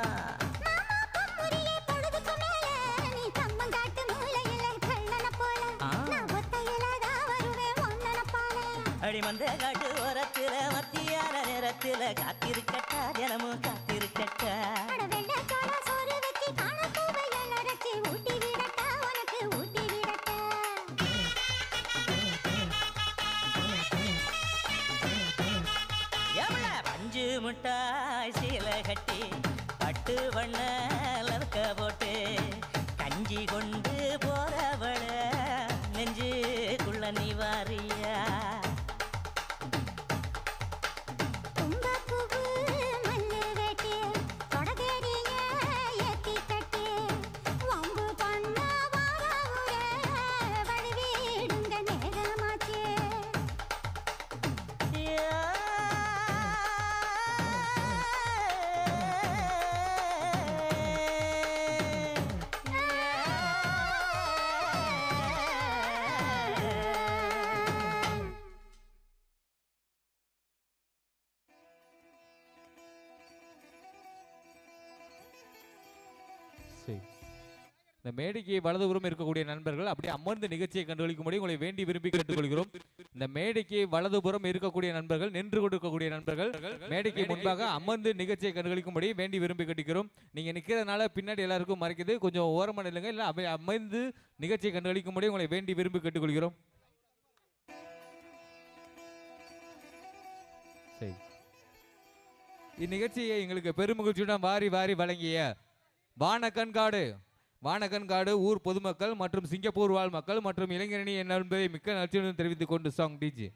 அடி மந்த காட்டு ஓரத்துல மத்தியான நேரத்துல காத்திருக்கட்டா தினமும் காத்திருக்கட்டா பஞ்சு முட்டாய் சீல கட்டி பட்டு வண்ண லவக்க போட்டு கஞ்சி கொண்டு போறவள நெஞ்சுக்குள்ள நீ வாரியா இந்த மேடைக்கு வலதுபுறம் இருக்கக்கூடிய நண்பர்கள் அப்படியே அமர்ந்து நிகழ்ச்சியை கண்டுகளிக்கும்படி உங்களை வேண்டி விரும்பி கேட்டுக்கொள்கிறோம். இந்த மேடைக்கு வலதுபுறம் இருக்கக்கூடிய நண்பர்கள், நின்று கொண்டிருக்கக்கூடிய நண்பர்கள் மேடைக்கு முன்பாக அமர்ந்து நிகழ்ச்சியை கண்டுகளிக்கும்படி வேண்டி விரும்பி கேட்டுக்கிறோம். நீங்க நிக்கிறதுனால பின்னாடி எல்லாருக்கும் மறைக்குது, கொஞ்சம் ஓரமா நில்லுங்க, இல்ல அமர்ந்து நிகழ்ச்சியை கண்டுகளிக்கும்படி உங்களை வேண்டி விரும்பி கேட்டுக்கொள்கிறோம். சரி, இந்நிகழ்ச்சியை எங்களுக்கு பெருமகிழ்ச்சியுடன் வாரி வாரி வழங்கிய வானக்கண்காடு ஊர் பொதுமக்கள் மற்றும் சிங்கப்பூர் வாழ் மக்கள் மற்றும் இளைஞரணி என்பதை மிக்க நன்றியுடன் தெரிவித்துக் கொண்டு சாங் டிஜி.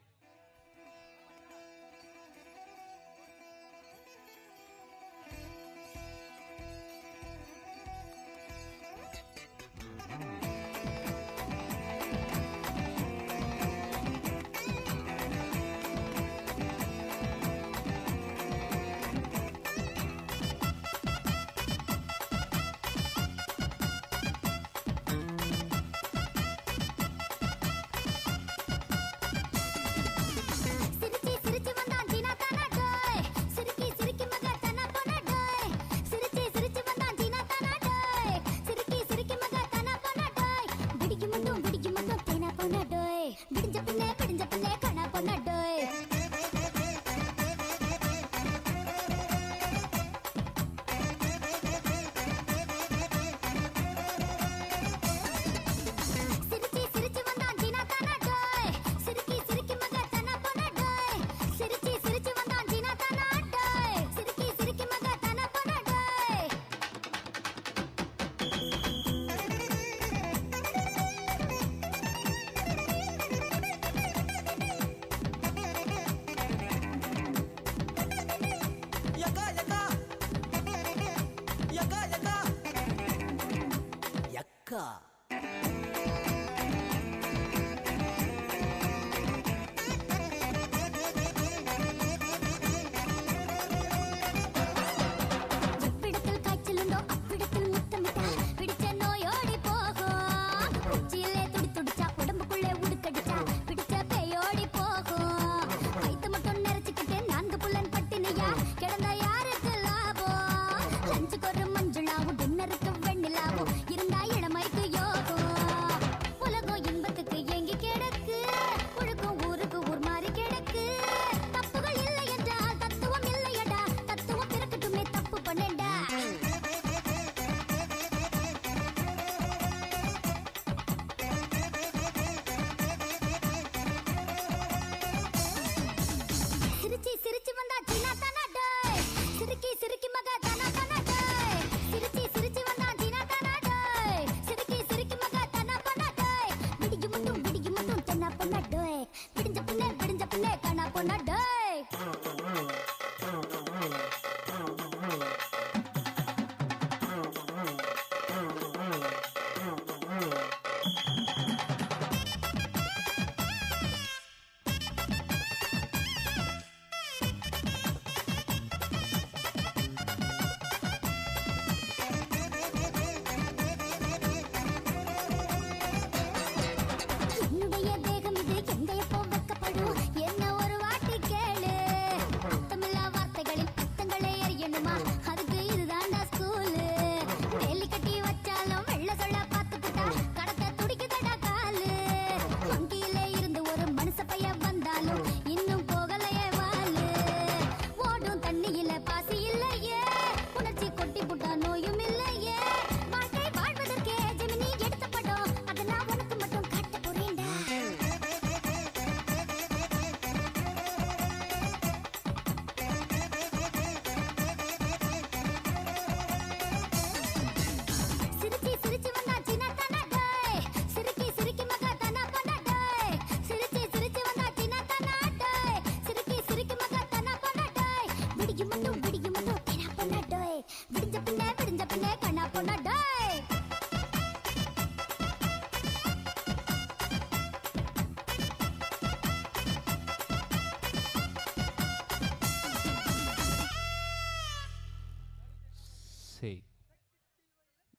ஆசை.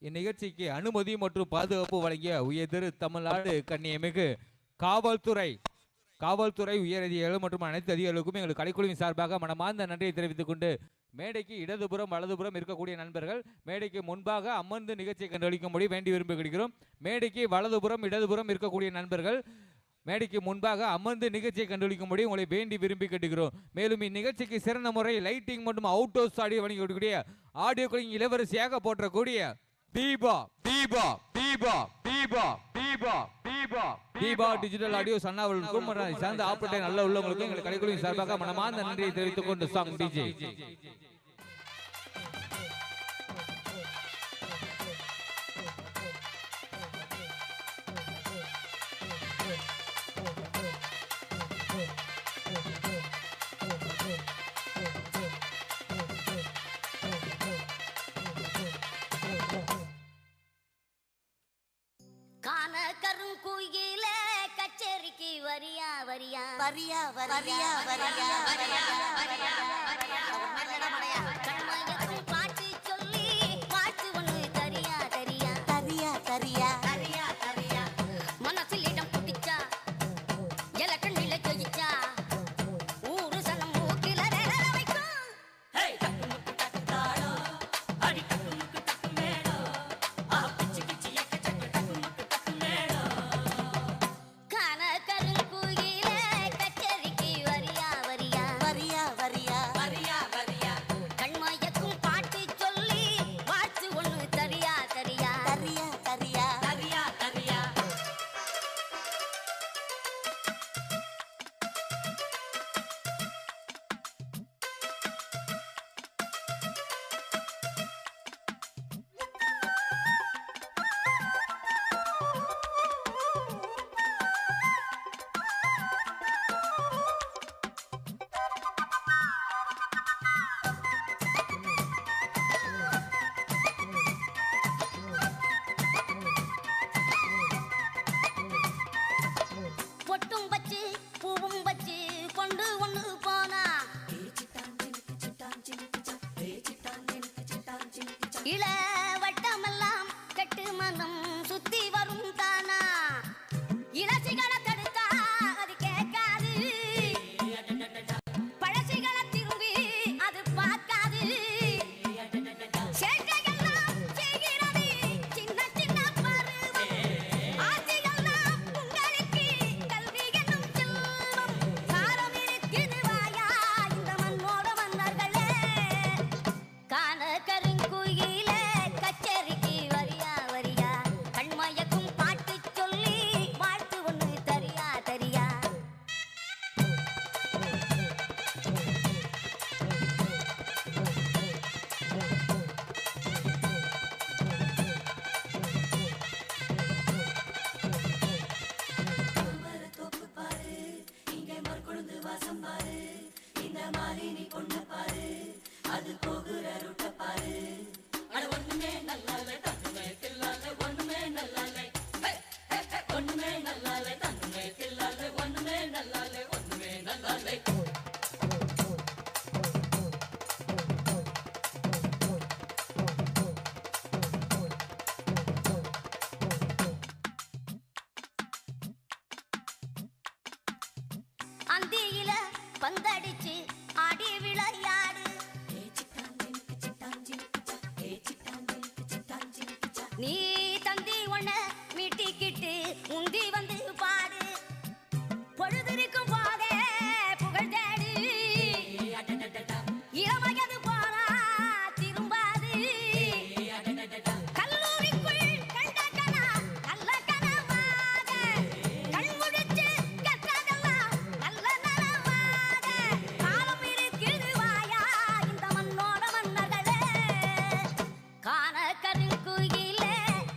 இந்நிகழ்ச்சிக்கு அனுமதி மற்றும் பாதுகாப்பு வழங்கிய உயர் தமிழ்நாடு கண்ணியமிகு காவல்துறை உயர் அதிகாரிகள் மற்றும் அனைத்து அதிகாரிகளுக்கும் எங்கள் கலைக்குழுவின் சார்பாக மனமார்ந்த நன்றியை தெரிவித்துக் கொண்டு மேடைக்கு இடதுபுறம் வலதுபுறம் இருக்கக்கூடிய நண்பர்கள் மேடைக்கு முன்பாக அமர்ந்து நிகழ்ச்சியை கண்டுகளிக்கும்படி வேண்டி விரும்புகிறோம். மேடைக்கு வலதுபுறம் இடதுபுறம் இருக்கக்கூடிய நண்பர்கள் மேடைக்கு முன்பாக அமர்ந்து நிகழ்ச்சியை கண்டுபிடிக்கும்படி உங்களை வேண்டி விரும்பி கேட்டுக்கிறோம். மேலும் இந்நிகழ்ச்சிக்கு சிறந்த முறை லைட்டிங் மற்றும் அவுட்டோர்ஸ் ஆடியோ வழங்கி கொடுக்கக்கூடிய ஆடியோக்களின் இளவரசியாக போற்றக்கூடிய தீபா டிஜிட்டல் ஆடியோ சன்னாவர்களுக்கும் சார்ந்த ஆப்பரேட்டர் நல்ல உள்ளவங்களுக்கும் எங்கள் கலைக்குழுவின் சார்பாக மனமார்ந்த நன்றியை தெரிவித்துக் கொண்டு சாங் டிஜே. வரியா வரியா வரியா வரியா வரியா வரியா பாட்டு சொல்லி பாட்டு ஒண்ணு தரியா தரியா தரியா தரியா தரியா தரியா மனசில் இடம் பிடிச்சா எலக்கண்ணில ஜெயிச்சா ஊரு சனம் மூக்கில வேலை வைக்கும். அடி டக்கு முக்கு டக்கு மேடோ பிச்சு பிச்சு எக்க சக்க டக்கு முக்கு டக்கு மேடோ கான கருங்குயிலே கச்சேரிக்கு வரியா வரியா வரியா வரியா வரியா வரியா கண்மயக்கும் பாட்டு சொல்லி வாழ்த்து ஒண்ணு தரியா தரியா தரியா தரியா தரியா தரியா பொட்டும் வச்சு பூவும் வச்சு கொண்டு ஒண்ணு போனா இள வட்டமெல்லாம் கட்டு மனம் சுத்தி வரும் தானா இளசிகளை தடுத்தா அது கேட்காது பழசிகளை திரும்பி அது பார்க்காது சேட்டையெல்லாம் செய்கிறது சின்ன சின்ன பருவம் ஆசையெல்லாம் உங்களுக்கு கல்வி என்னும் செல்வம் சாரம் இருக்குது வாயா இந்த மண்ணோட மன்னர்களே கான கருங்குயிலே கச்சேரிக்கு வரியா வரியா கண்மயக்கும் பாட்டு சொல்லி வாழ்த்து ஒண்ணு தரியா தரியா அந்தியில பந்தடிச்சு ஆடி விளையாடு நீ தந்தி ஒண்ண மீட்டிக்கிட்டு உந்தி வந்து பாடு பொழுதிருக்கும் போதே புகழ் தேடு இளமையது போனா திரும்பாது கல்லூரிக்குள் கண்ட கனா நல்ல கனவாக கண் முடிச்சு கற்றதெல்லாம் நல்ல நலவாக காலம் இருக்குது வாயா இந்த மண்ணோட மன்னர்களே கான கருங்குயிலே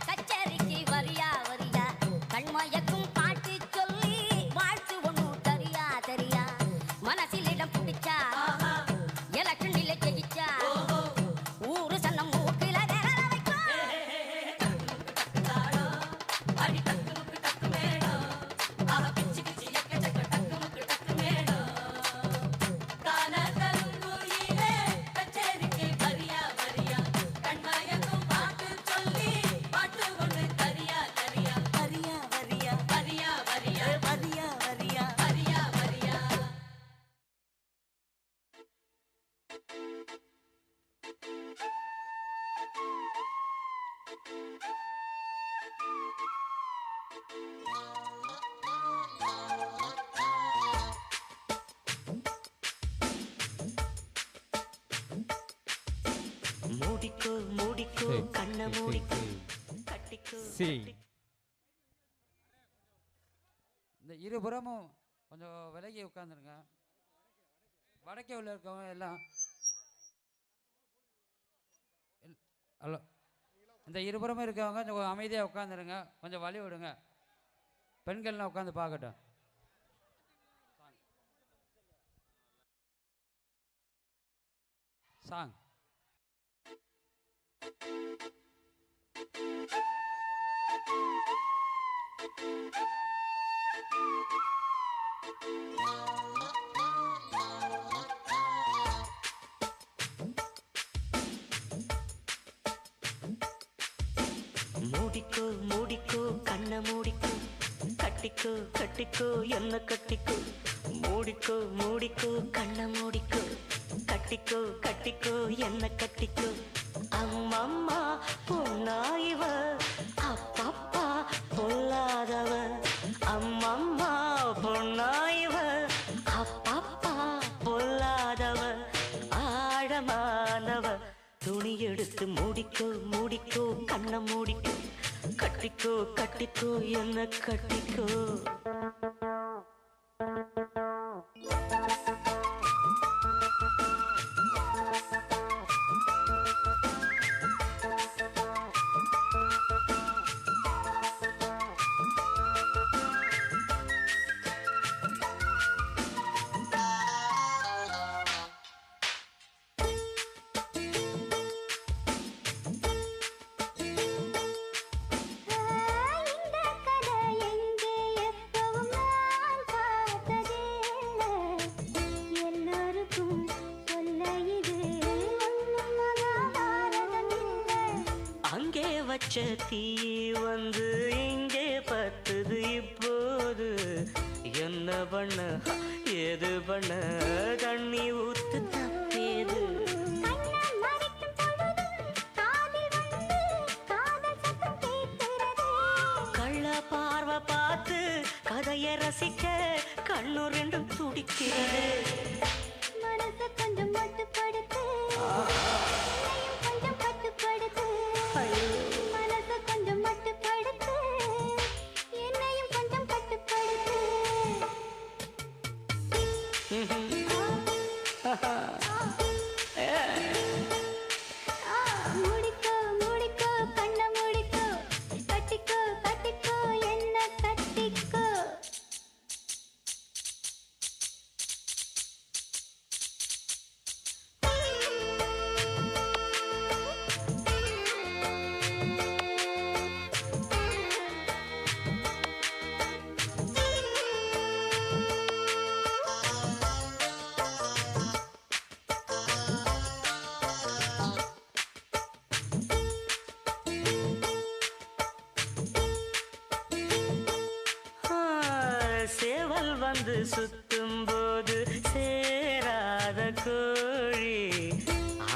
கச்சேரிக்கு வரியா வரியா கண்மயக்கும் பாட்டு சொல்லி வாழ்த்து ஒண்ணு தரியா மூடிக்கோ மூடிக்கோ கண்ண மூடிக்கோ கட்டிக்கோ இந்த இருபுறமும் கொஞ்சம் விலகி உட்காந்துருங்க. வடக்கே உள்ள இருக்கவங்க எல்லாம் ஹலோ, இந்த இருபுறமும் இருக்கவங்க கொஞ்சம் அமைதியாக உட்காந்துருங்க, கொஞ்சம் வழி விடுங்க. பெண்கள்லாம் உட்காந்து பார்க்கட்டும். சாங் மூடிக்கோ மூடிக்கோ கண்ண மூடிக்கோ கட்டிக்கோ கட்டிக்கோ என்ன கட்டிக்கோ மூடிக்கோ மூடிக்கோ கண்ண மூடிக்கோ கட்டிக்கோ கட்டிக்கோ என்ன கட்டிக்கோ அம்மம்மா பொன்னாயிவ அப்பப்பா பொல்லாதவ அம்மம்மா பொன்னாயிவ அப்பப்பா பொல்லாதவ ஆழமானவ துணி எடுத்து மூடிக்கோ மூடிக்கோ கண்ண மூடிக்கோ கட்டிக்கோ கட்டிக்கோ என்ன கட்டிக்கோ வச்ச தீ வந்து இங்கே பத்துது இப்போது என்ன பண்ண ஏது பண்ண தண்ணி ஊத்து தப்பேது கள்ள பார்வை பார்த்து கதையை ரசிக்க கண்ணு ரெண்டும் துடிக்கிறது மனசு கொஞ்சம் மட்டுப்படுத்து கொஞ்சம் கட்டுப்படுத்து மனசு கொஞ்சம் மட்டுப்படுத்து என்னையும் கொஞ்சம் கட்டுப்படுத்து மூடிக்கோ மூடிக்கோ கண்ண மூடிக்கோ கட்டிக்கோ கட்டிக்கோ என்ன கட்டிக்கோ சேவல் வந்து சுத்தும் போது சேராத கோழி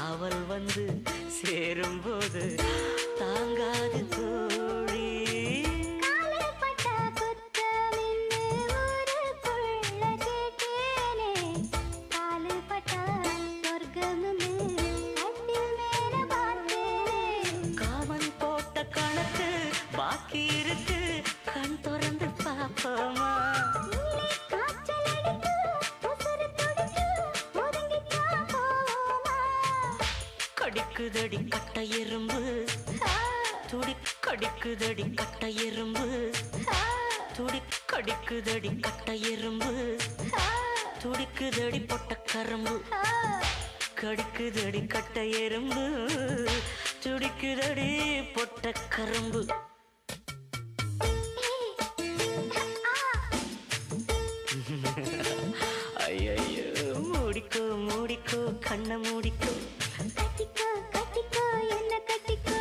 அவள் வந்து சேரும் போது தாங்காது தோழி காமன் போட்ட கணக்கு பாக்கி இருக்கு கண் திறந்து பாப்போமா கடிக்குதடி கட்ட எறும்பு துடி கடிக்குதடி கட்ட எறும்பு துடி கடிக்குதடி கட்ட எறும்பு துடிக்குதடி பொட்ட கரும்பு கடிக்குதடி கட்ட எறும்பு துடிக்குதடி பொட்ட கரும்பு ஐயோ மூடிக்கோ மூடிக்கோ கண்ண மூடிக்கோ கட்டிக்கோ கட்டிக்கோ என்ன கட்டிக்கோ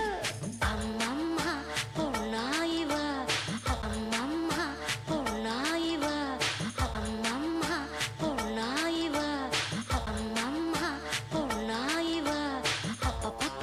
அம்மம்மா பொன்னாயிவா அம்மம்மா பொன்னாயிவா அம்மம்மா பொன்னாயிவா அம்மம்மா பொன்னாயிவா அப்பப்பா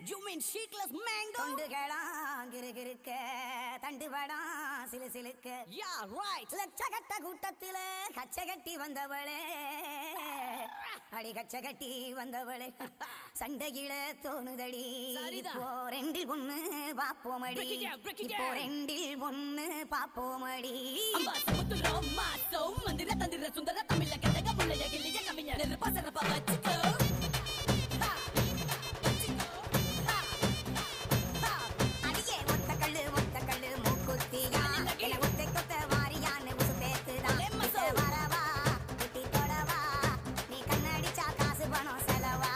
You mean sheetless mango? தொண்டுகளாம் கிறுகிறுக்க தண்டுவடாம் சிலு சிலுக்க. Yeah, right. லட்சகட்ட கூட்டத்திலே கச்சகட்டி வந்தவளே, அடி கச்சகட்டி வந்தவளே, சண்டையில தோணுதடி. இப்போ ரெண்டில் ஒண்ணு பாப்போமடி, இப்போ ரெண்டில் ஒண்ணு பாப்போமடி. மந்திர தந்திர சுந்தர தமிழ கதக முள்ளைய கிள்ளிய கவிஞர் நெருப்பா சிறப்பா வச்சுக்கோ. அடியே ஒத்த கல்லு மூக்குத்தியா, என ஒத்தை கொத்த வாரியான்னு உசு பேத்துதான். வரவா குட்டி தொடவா, நீ கண்ணடிச்சா காசு பணம் செலவா.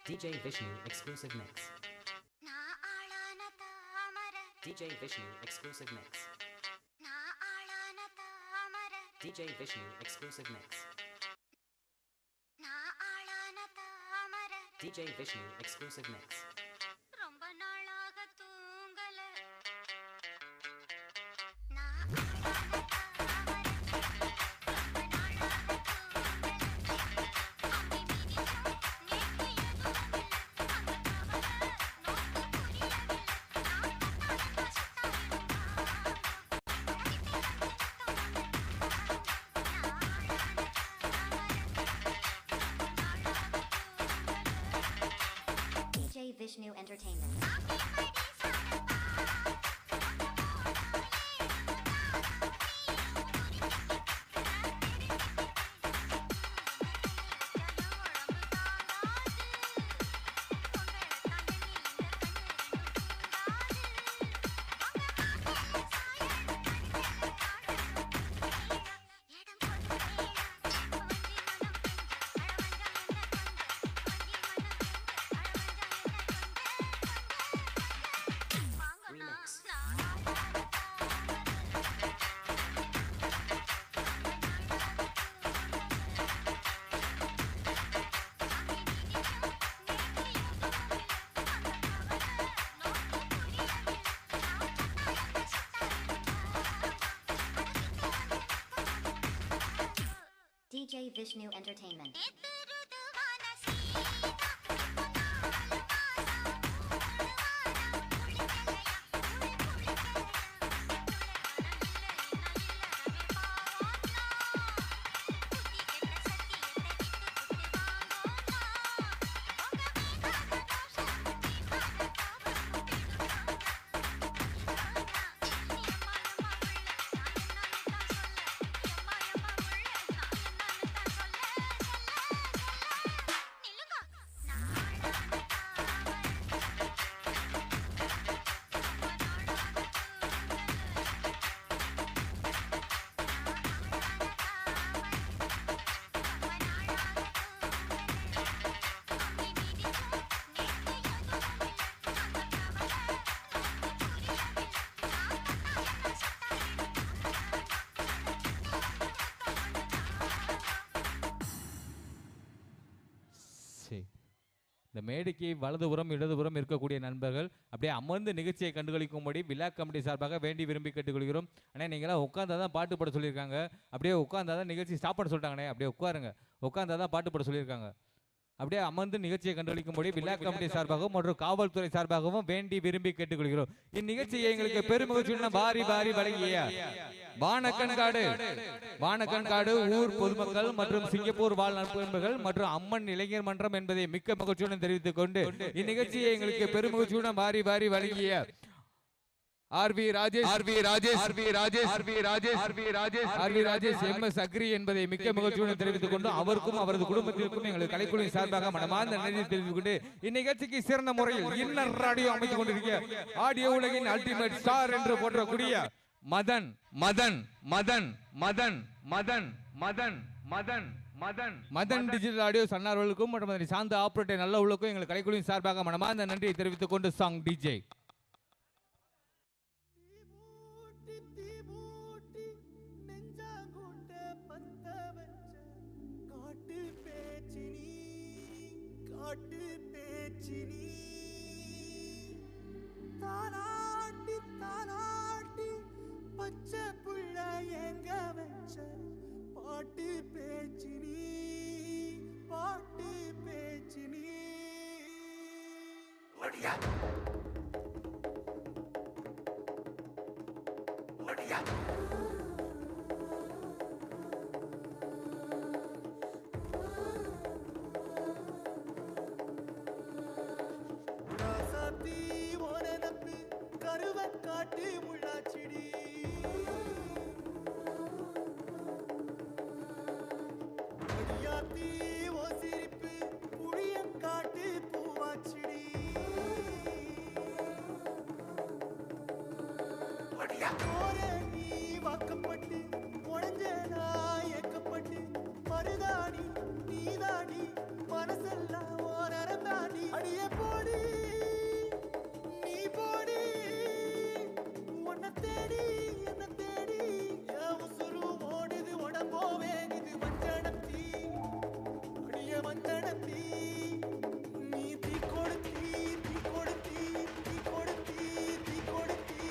DJ Vishnu exclusive mix. DJ Vishnu exclusive mix. DJ Vishnu exclusive mix. DJ Vishnu exclusive mix. DJ Vishnu Entertainment. Vishnu Entertainment. இந்த மேடைக்கு வலதுபுறம் இடதுபுறம் இருக்கக்கூடிய நண்பர்கள் அப்படியே அமர்ந்து நிகழ்ச்சியை கண்டுகளிக்கும்படி விழா கமிட்டி சார்பாக வேண்டி விரும்பி கேட்டுக்கொள்கிறோம். ஆனால் நீங்களாம் உட்காந்தாதான் பாட்டு பாட சொல்லியிருக்காங்க. அப்படியே உட்காந்தாதான் நிகழ்ச்சி ஸ்டாப் பண்ண சொல்லிட்டாங்கண்ணே. அப்படியே உட்காருங்க. உட்காந்தாதான் பாட்டு பாட சொல்லியிருக்காங்க. அப்படியே அமர்ந்து நிகழ்ச்சியை கண்டுகளிக்கும்படி விழா கமிட்டி சார்பாகவும் மற்றும் காவல்துறை சார்பாகவும் வேண்டி விரும்பி கேட்டுக்கொள்கிறோம். இந்நிகழ்ச்சியை எங்களுக்கு பெருமகிழ்ச்சியுடன் வாரி வாரி வழங்கிய வானக்கண்காடு ஊர் பொதுமக்கள் மற்றும் சிங்கப்பூர் வாழ் நண்பர்கள் மற்றும் அம்மன் இளைஞர் மன்றம் என்பதை மிக்க மகிழ்ச்சியுடன் தெரிவித்துக் கொண்டு இந்நிகழ்ச்சியை எங்களுக்கு பெருமகிழ்ச்சியுடன் வாரி வாரி வழங்கிய ஆர்வி ராஜேஷ் எம்எஸ் அக்ரி என்பதை மிக்க மகிழ்ச்சியுடன் தெரிவித்துக் கொண்டு அவருக்கும் அவரது குடும்பத்திற்கும் எங்கள் கலைக்குழுவின் சார்பாக மனமார்ந்த நன்றி தெரிவித்துக் கொண்டு இந்நிகழ்ச்சிக்கு சிறந்த முறையில் இன்னர் ராடியோ அமைத்துக் கொண்டிருக்கிற ஆடியோ உலகின் அல்டிமேட் ஸ்டார் என்று போற்றக்கூடிய மதன் மதன் மதன் மதன் மதன் மதன் மதன் மதன் மதன் டிஜிட்டல் ஆடியோ சன்னார்களுக்கும் மற்றும் அதனை சார்ந்த ஆபரேட்டர் நல்ல உள்ளுக்கும் எங்கள் கலைக்குழுவின் சார்பாக மனமார்ந்த நன்றியை தெரிவித்துக் கொண்டு சாங் டிஜே காட்டு பேச்சினி தானாட்டி தானாட்டி பச்சை புள்ள எங்க வச்ச பாட்டு பேச்சினி பாட்டு பேச்சினி ஒடியா ஒடியா காட்டு முள்ளாச்சிடி அடியாத்தி ஓ சிரிப்பு புளியங்காட்டு பூவாச்சிடி நீ வாக்கப்பட்டு உடஞ்ச நான் ஏக்கப்பட்டு மருதாணி நீதாடி மனசெல்லாம் ஓரம் தாண்டி அடிய போடி நீ போடி உன்னை தேடி என்ன தேடி உசுரு ஓடுது உடம்போவே இது மஞ்சனத்தி அடிய மஞ்சனத்தி நீ தீ கொடுத்தி தீ கொடுத்தி தீ கொடுத்தி தீ கொடுத்தி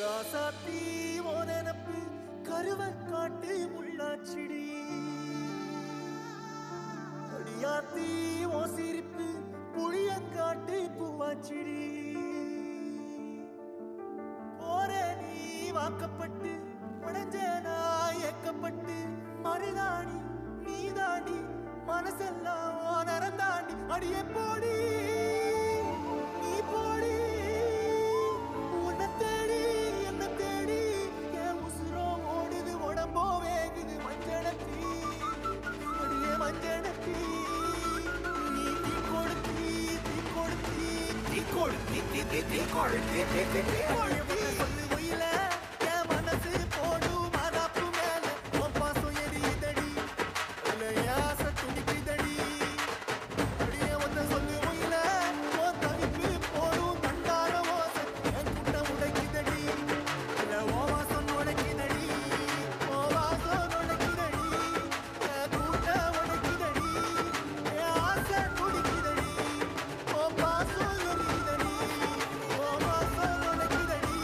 ராசாத்தி ஓ நினப்பு கருவ காட்டு முள்ளாச்சிடி அடியாத்தி ஓ சிரிப்பு புளியங்காட்டு பூவாச்சிடி போற நீ வாக்கப்பட்டு உடஞ்ச நான் ஏக்கப்பட்டு மறுதாணி நீ தாண்டி மனசெல்லாம் ஓ நரந்தாண்டி அடியே போடி நீ போடி உன்னை தேடி என்ன தேடி என் உசுரோ ஓடுது உடம்போ வேகுது மஞ்சளத்தி அடியே மஞ்சளத்தி நீ தீ கொடுத்தி தீ கொடுத்தி தீ கொடுத்தி தீ தீ தீ கொடுத்தி தீ தீ தீ கொடுத்தி சொல்லு ஒயில என் மனசு போடும் மரப்பு மேல உன் பாசம் எரியுதடி ஆசை துடிக்குதடி அடியே ஒன்ன சொல்லு ஒயில உன் தவிப்பு போடும் தண்டார ஓசை என் கூட்டம் உடைக்குதடி ஓ வாசம் உடைக்குதடி ஓ வாசம் உடைக்குதடி என் கூட்டம் உடைக்குதடி என் ஆசை துடிக்குதடி ஓ பாசம் எரியுதடி ஓ வாசம் உடைக்குதடி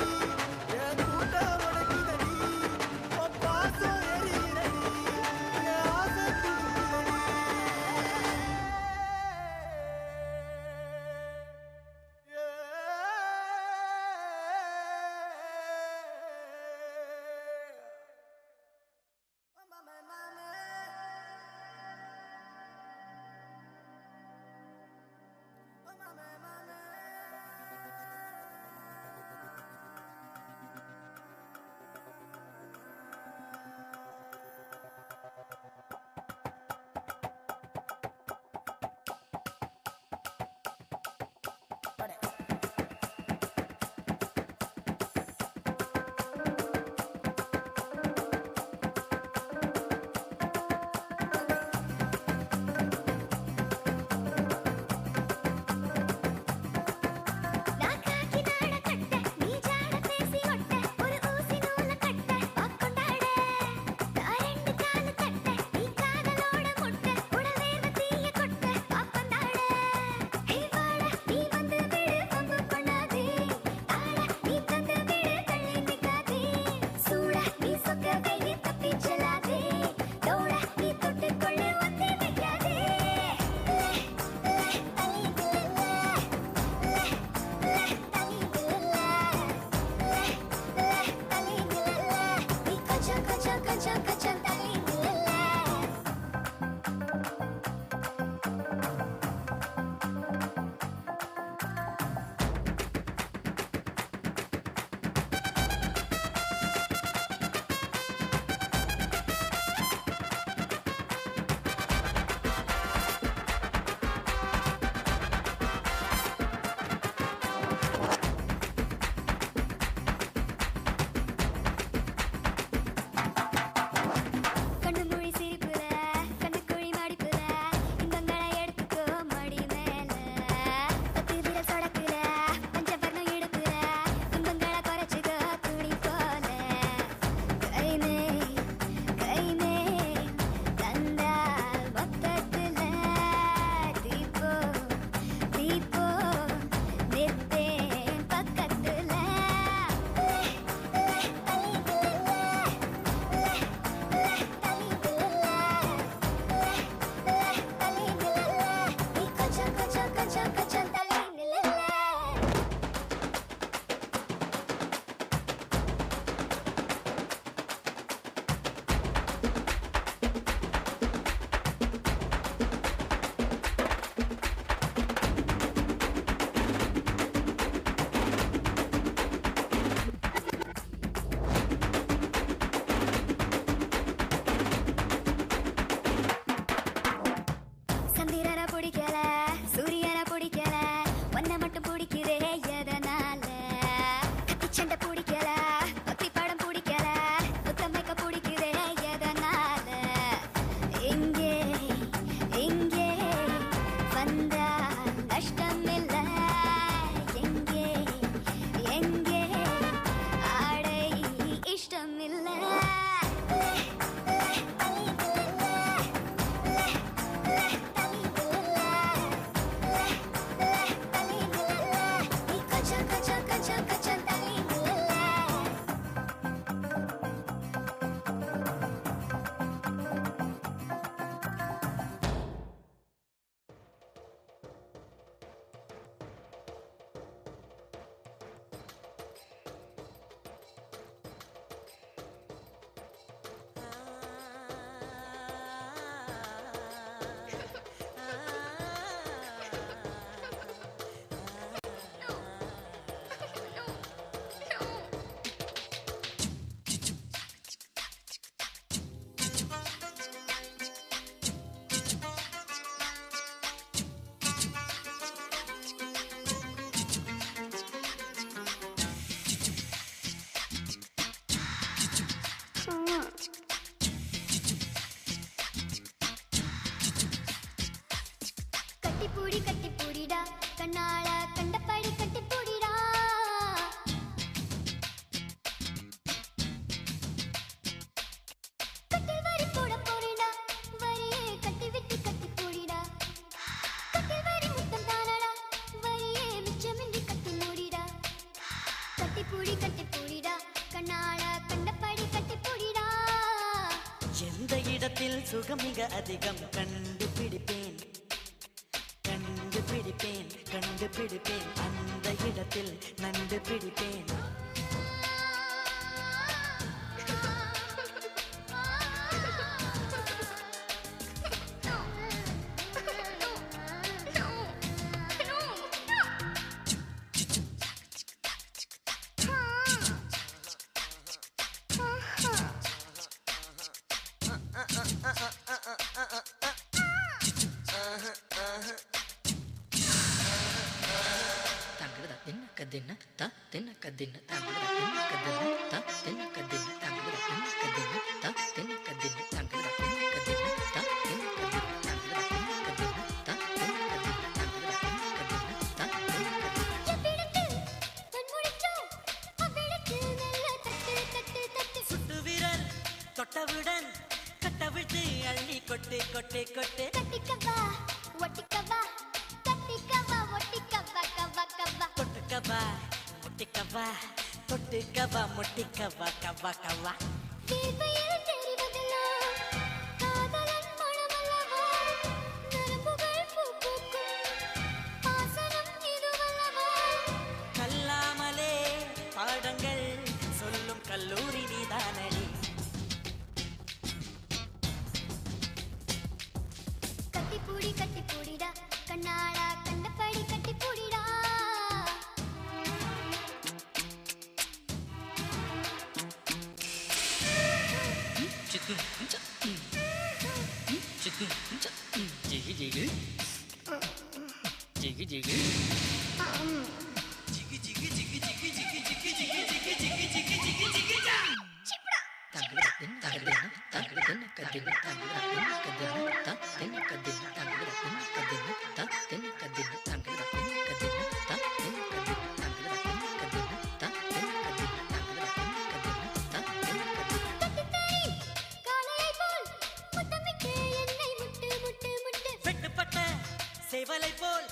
கட்டிப்பூடி கட்டிப்பூடிடா கண்ணால கண்டபடி கட்டிப்பூடிடா கட்டில் வரி போட போறேடா வரியே கட்டி விட்டு கட்டிப்பூடிடா கட்டில் வரி முத்தம் தானடா வரியே மிச்சமின்றி கட்டி மூடிடா கட்டிப்பூடி கட்டிப்பூடிடா கண்ணால கண்டபடி கட்டிப்பூடிடா எந்த இடத்தில் சுகம் மிக அதிகம் கண்டுபிடிப்பேன் கண்டுபிடிப்பேன் கண்டுபிடிப்பேன் அந்த இடத்தில் நண்டு பிடிப்பேன் சுட்டுவிரல் தொட்டவுடன் கட்டவிழ்த்து அள்ளி கொட்டு கொட்டு கொட்டு கட்டிக்கவா ஒட்டிக்கவா கட்டிக்கவா ஒட்டிக்கவா கவா கவா தொட்டுக்கவா முட்டிக்கவா தொட்டுக்கவா முட்டிக்கவா கவா கவா தீர்வையில் தெரிவதெல்லாம் காதலன் மனமல்லவா நரம்புகள் பூ பூக்கும் பாசனம் இதுவல்லவா கல்லாமலே பாடங்கள் சொல்லும் கல்லூரி நீதானடி கட்டிப்பூடி கட்டிப்பூடிடா கண்ணாளா கண்டபடி கட்டிப்பூடிடா சேவலை போல்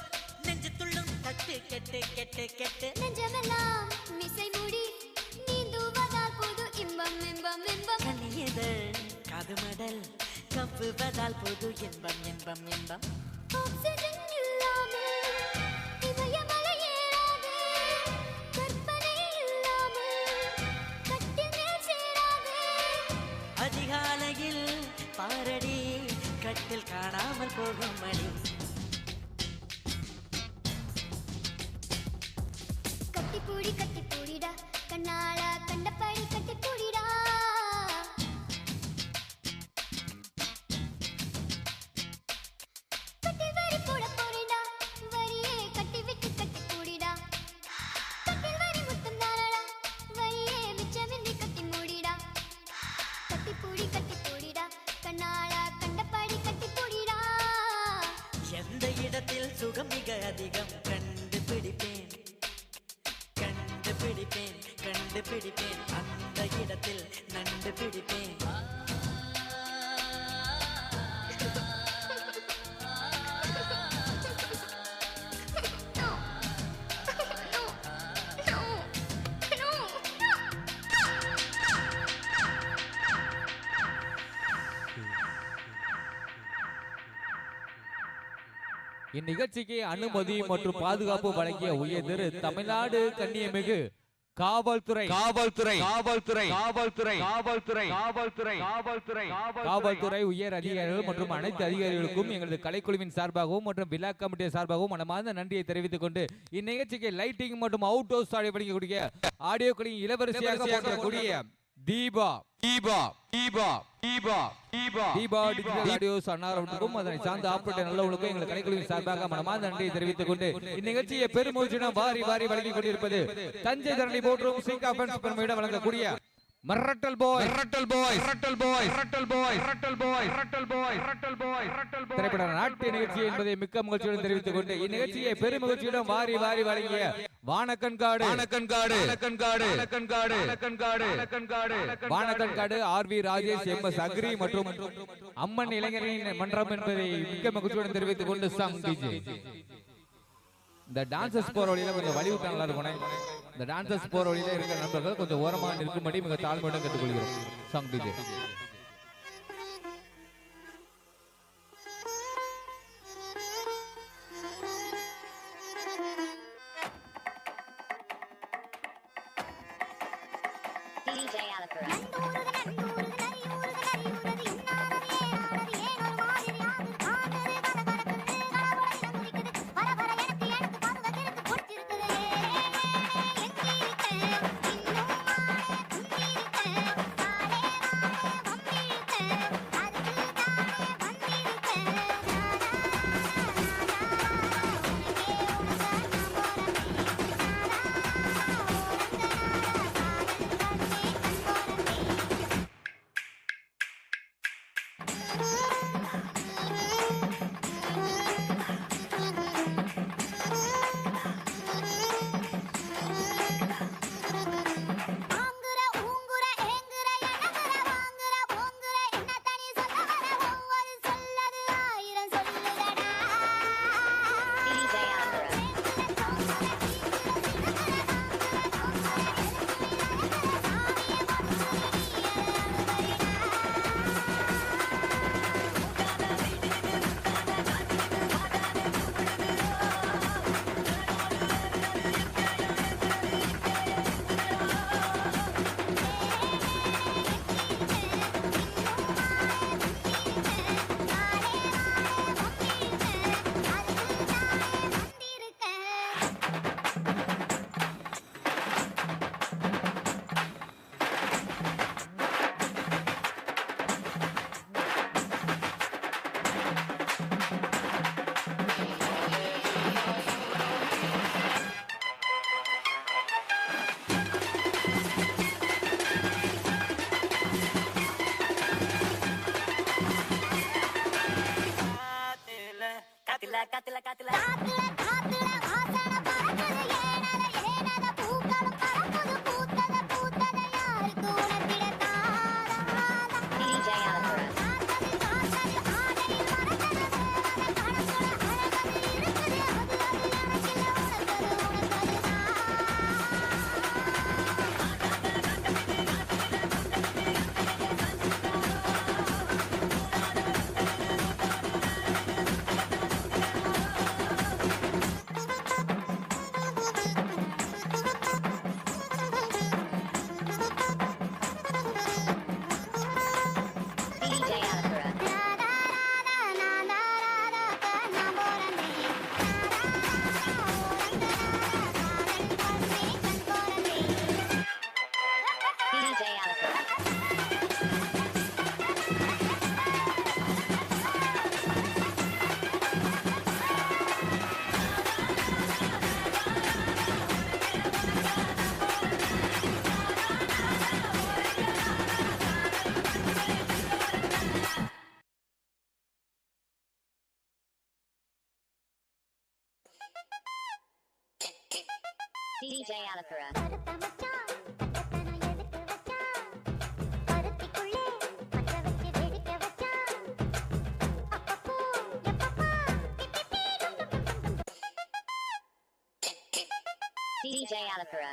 நெஞ்சு துள்ளும் தட்டு கெட்டு கெட்டு கெட்டு நெஞ்சமெல்லாம் மிசை மூடி நீந்துவதால் புது இன்பம் இன்பம் இன்பம் கண்ணியதழ் காதுமடல் கவ்வுவதால் புது இன்பம் இன்பம் இன்பம் ஆக்சிஜன் இல்லாமல் இமயமலை ஏறாதே கற்பனை இல்லாமல் கட்டில் மேல் சேராதே அதிகாலையில் பாரடி கட்டில் காணாமல் போகும் மணி கட்டிப்பூடி கட்டிப்பூடிடா கண்ணாளா கண்டபடி கட்டிப்பூடிடா கட்டில் வரி போட போறேடா வரியே கட்டி விட்டு கட்டிப்பூடிடா கட்டில் வரி முத்தம் தானடா வரியே மிச்சமின்றி கட்டி மூடிடா கட்டிப்பூடி கட்டிப்பூடிடா கண்ணாளா கண்டபடி கட்டிப்பூடிடா எந்த இடத்தில் சுகம் மிக அதிகம் கண்டுபிடிப்பேன் கண்டுபிடிப்பேன் கண்டுபிடிப்பேன் அந்த இடத்தில் நண்டு பிடிப்பேன் இந்நிகழ்ச்சிக்கு அனுமதி மற்றும் பாதுகாப்பு வழங்கிய உயர் தமிழ்நாடு கண்ணியமிகு காவல்துறை காவல்துறை காவல்துறை காவல்துறை காவல்துறை காவல்துறை காவல்துறை காவல்துறை உயர் அதிகாரிகள் மற்றும் அனைத்து அதிகாரிகளுக்கும் எங்களது கலைக்குழுவின் சார்பாகவும் மற்றும் விழா கமிட்டி சார்பாகவும் மனமார்ந்த நன்றியை தெரிவித்துக் கொண்டு இந்நிகழ்ச்சிக்கு லைட்டிங் மற்றும் அவுட் ஹவுஸ் ஆடியோ வழங்கக்கூடிய ஆடியோக்களின் இளவரசியாக போற்றக்கூடிய தீபா தீபா தீபா தீபா தீபா தீபா டிஜிட்டல் ஆடியோஸ் அன்னாரவர்களுக்கும் அதனை சார்ந்த ஆபரேட்டர் நல்லவர்களுக்கும் எங்கள் கலைக்குழுவின் சார்பாக மனமார்ந்த நன்றியை தெரிவித்துக் கொண்டு இந்நிகழ்ச்சியை பெருமூச்சிடம் வாரி வாரி வழங்கிக் கொண்டிருப்பது தஞ்சை தரணி போற்றும் சிங்கா பெருமையிடம் வழங்கக்கூடிய மிரட்டல் பாய் திரைப்பட நாட்டிய நிகழ்ச்சி என்பதை மிக்க மகிழ்ச்சியுடன் தெரிவித்துக் கொண்டு இந்நிகழ்ச்சியை பெரும் மகிழ்ச்சியுடன் வாரி வாரி வழங்கிய வானக்கண்காடு ஆர்.வி. ராஜேஷ், எம்.எஸ். அக்ரி மற்றும் அம்மன் இளைஞரின் மன்றம் என்பதை மிக்க மகிழ்ச்சியுடன் தெரிவித்துக் கொண்டு சாங் டிஜே. இந்த டான்சர்ஸ் போற வழியில கொஞ்சம் வழி விட்டா நல்லா இருக்கும். இந்த டான்சர்ஸ் போற வழியில இருக்கிற நண்பர்கள் கொஞ்சம் ஓரமாக நிற்கும்படி மிக தாழ்மையுடன் கேட்டுக்கொள்கிறோம். Song DJ. DJ Alapura. DJ Alapura.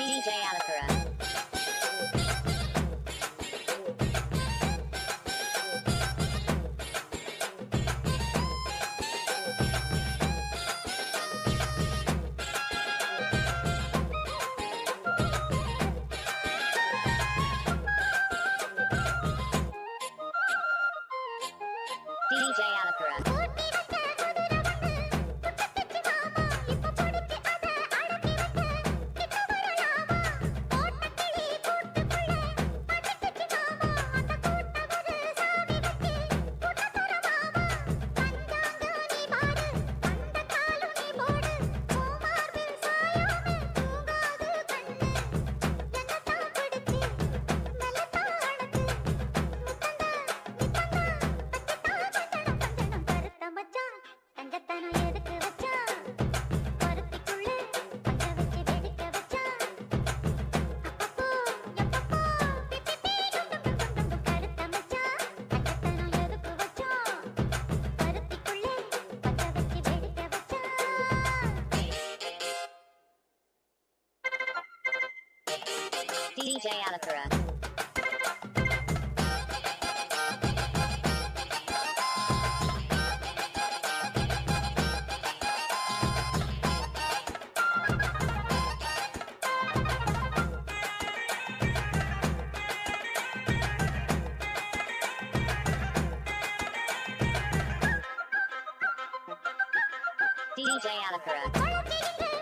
DJ Alapura. DJ Alapura. DJ Alapura. DJ Alapura.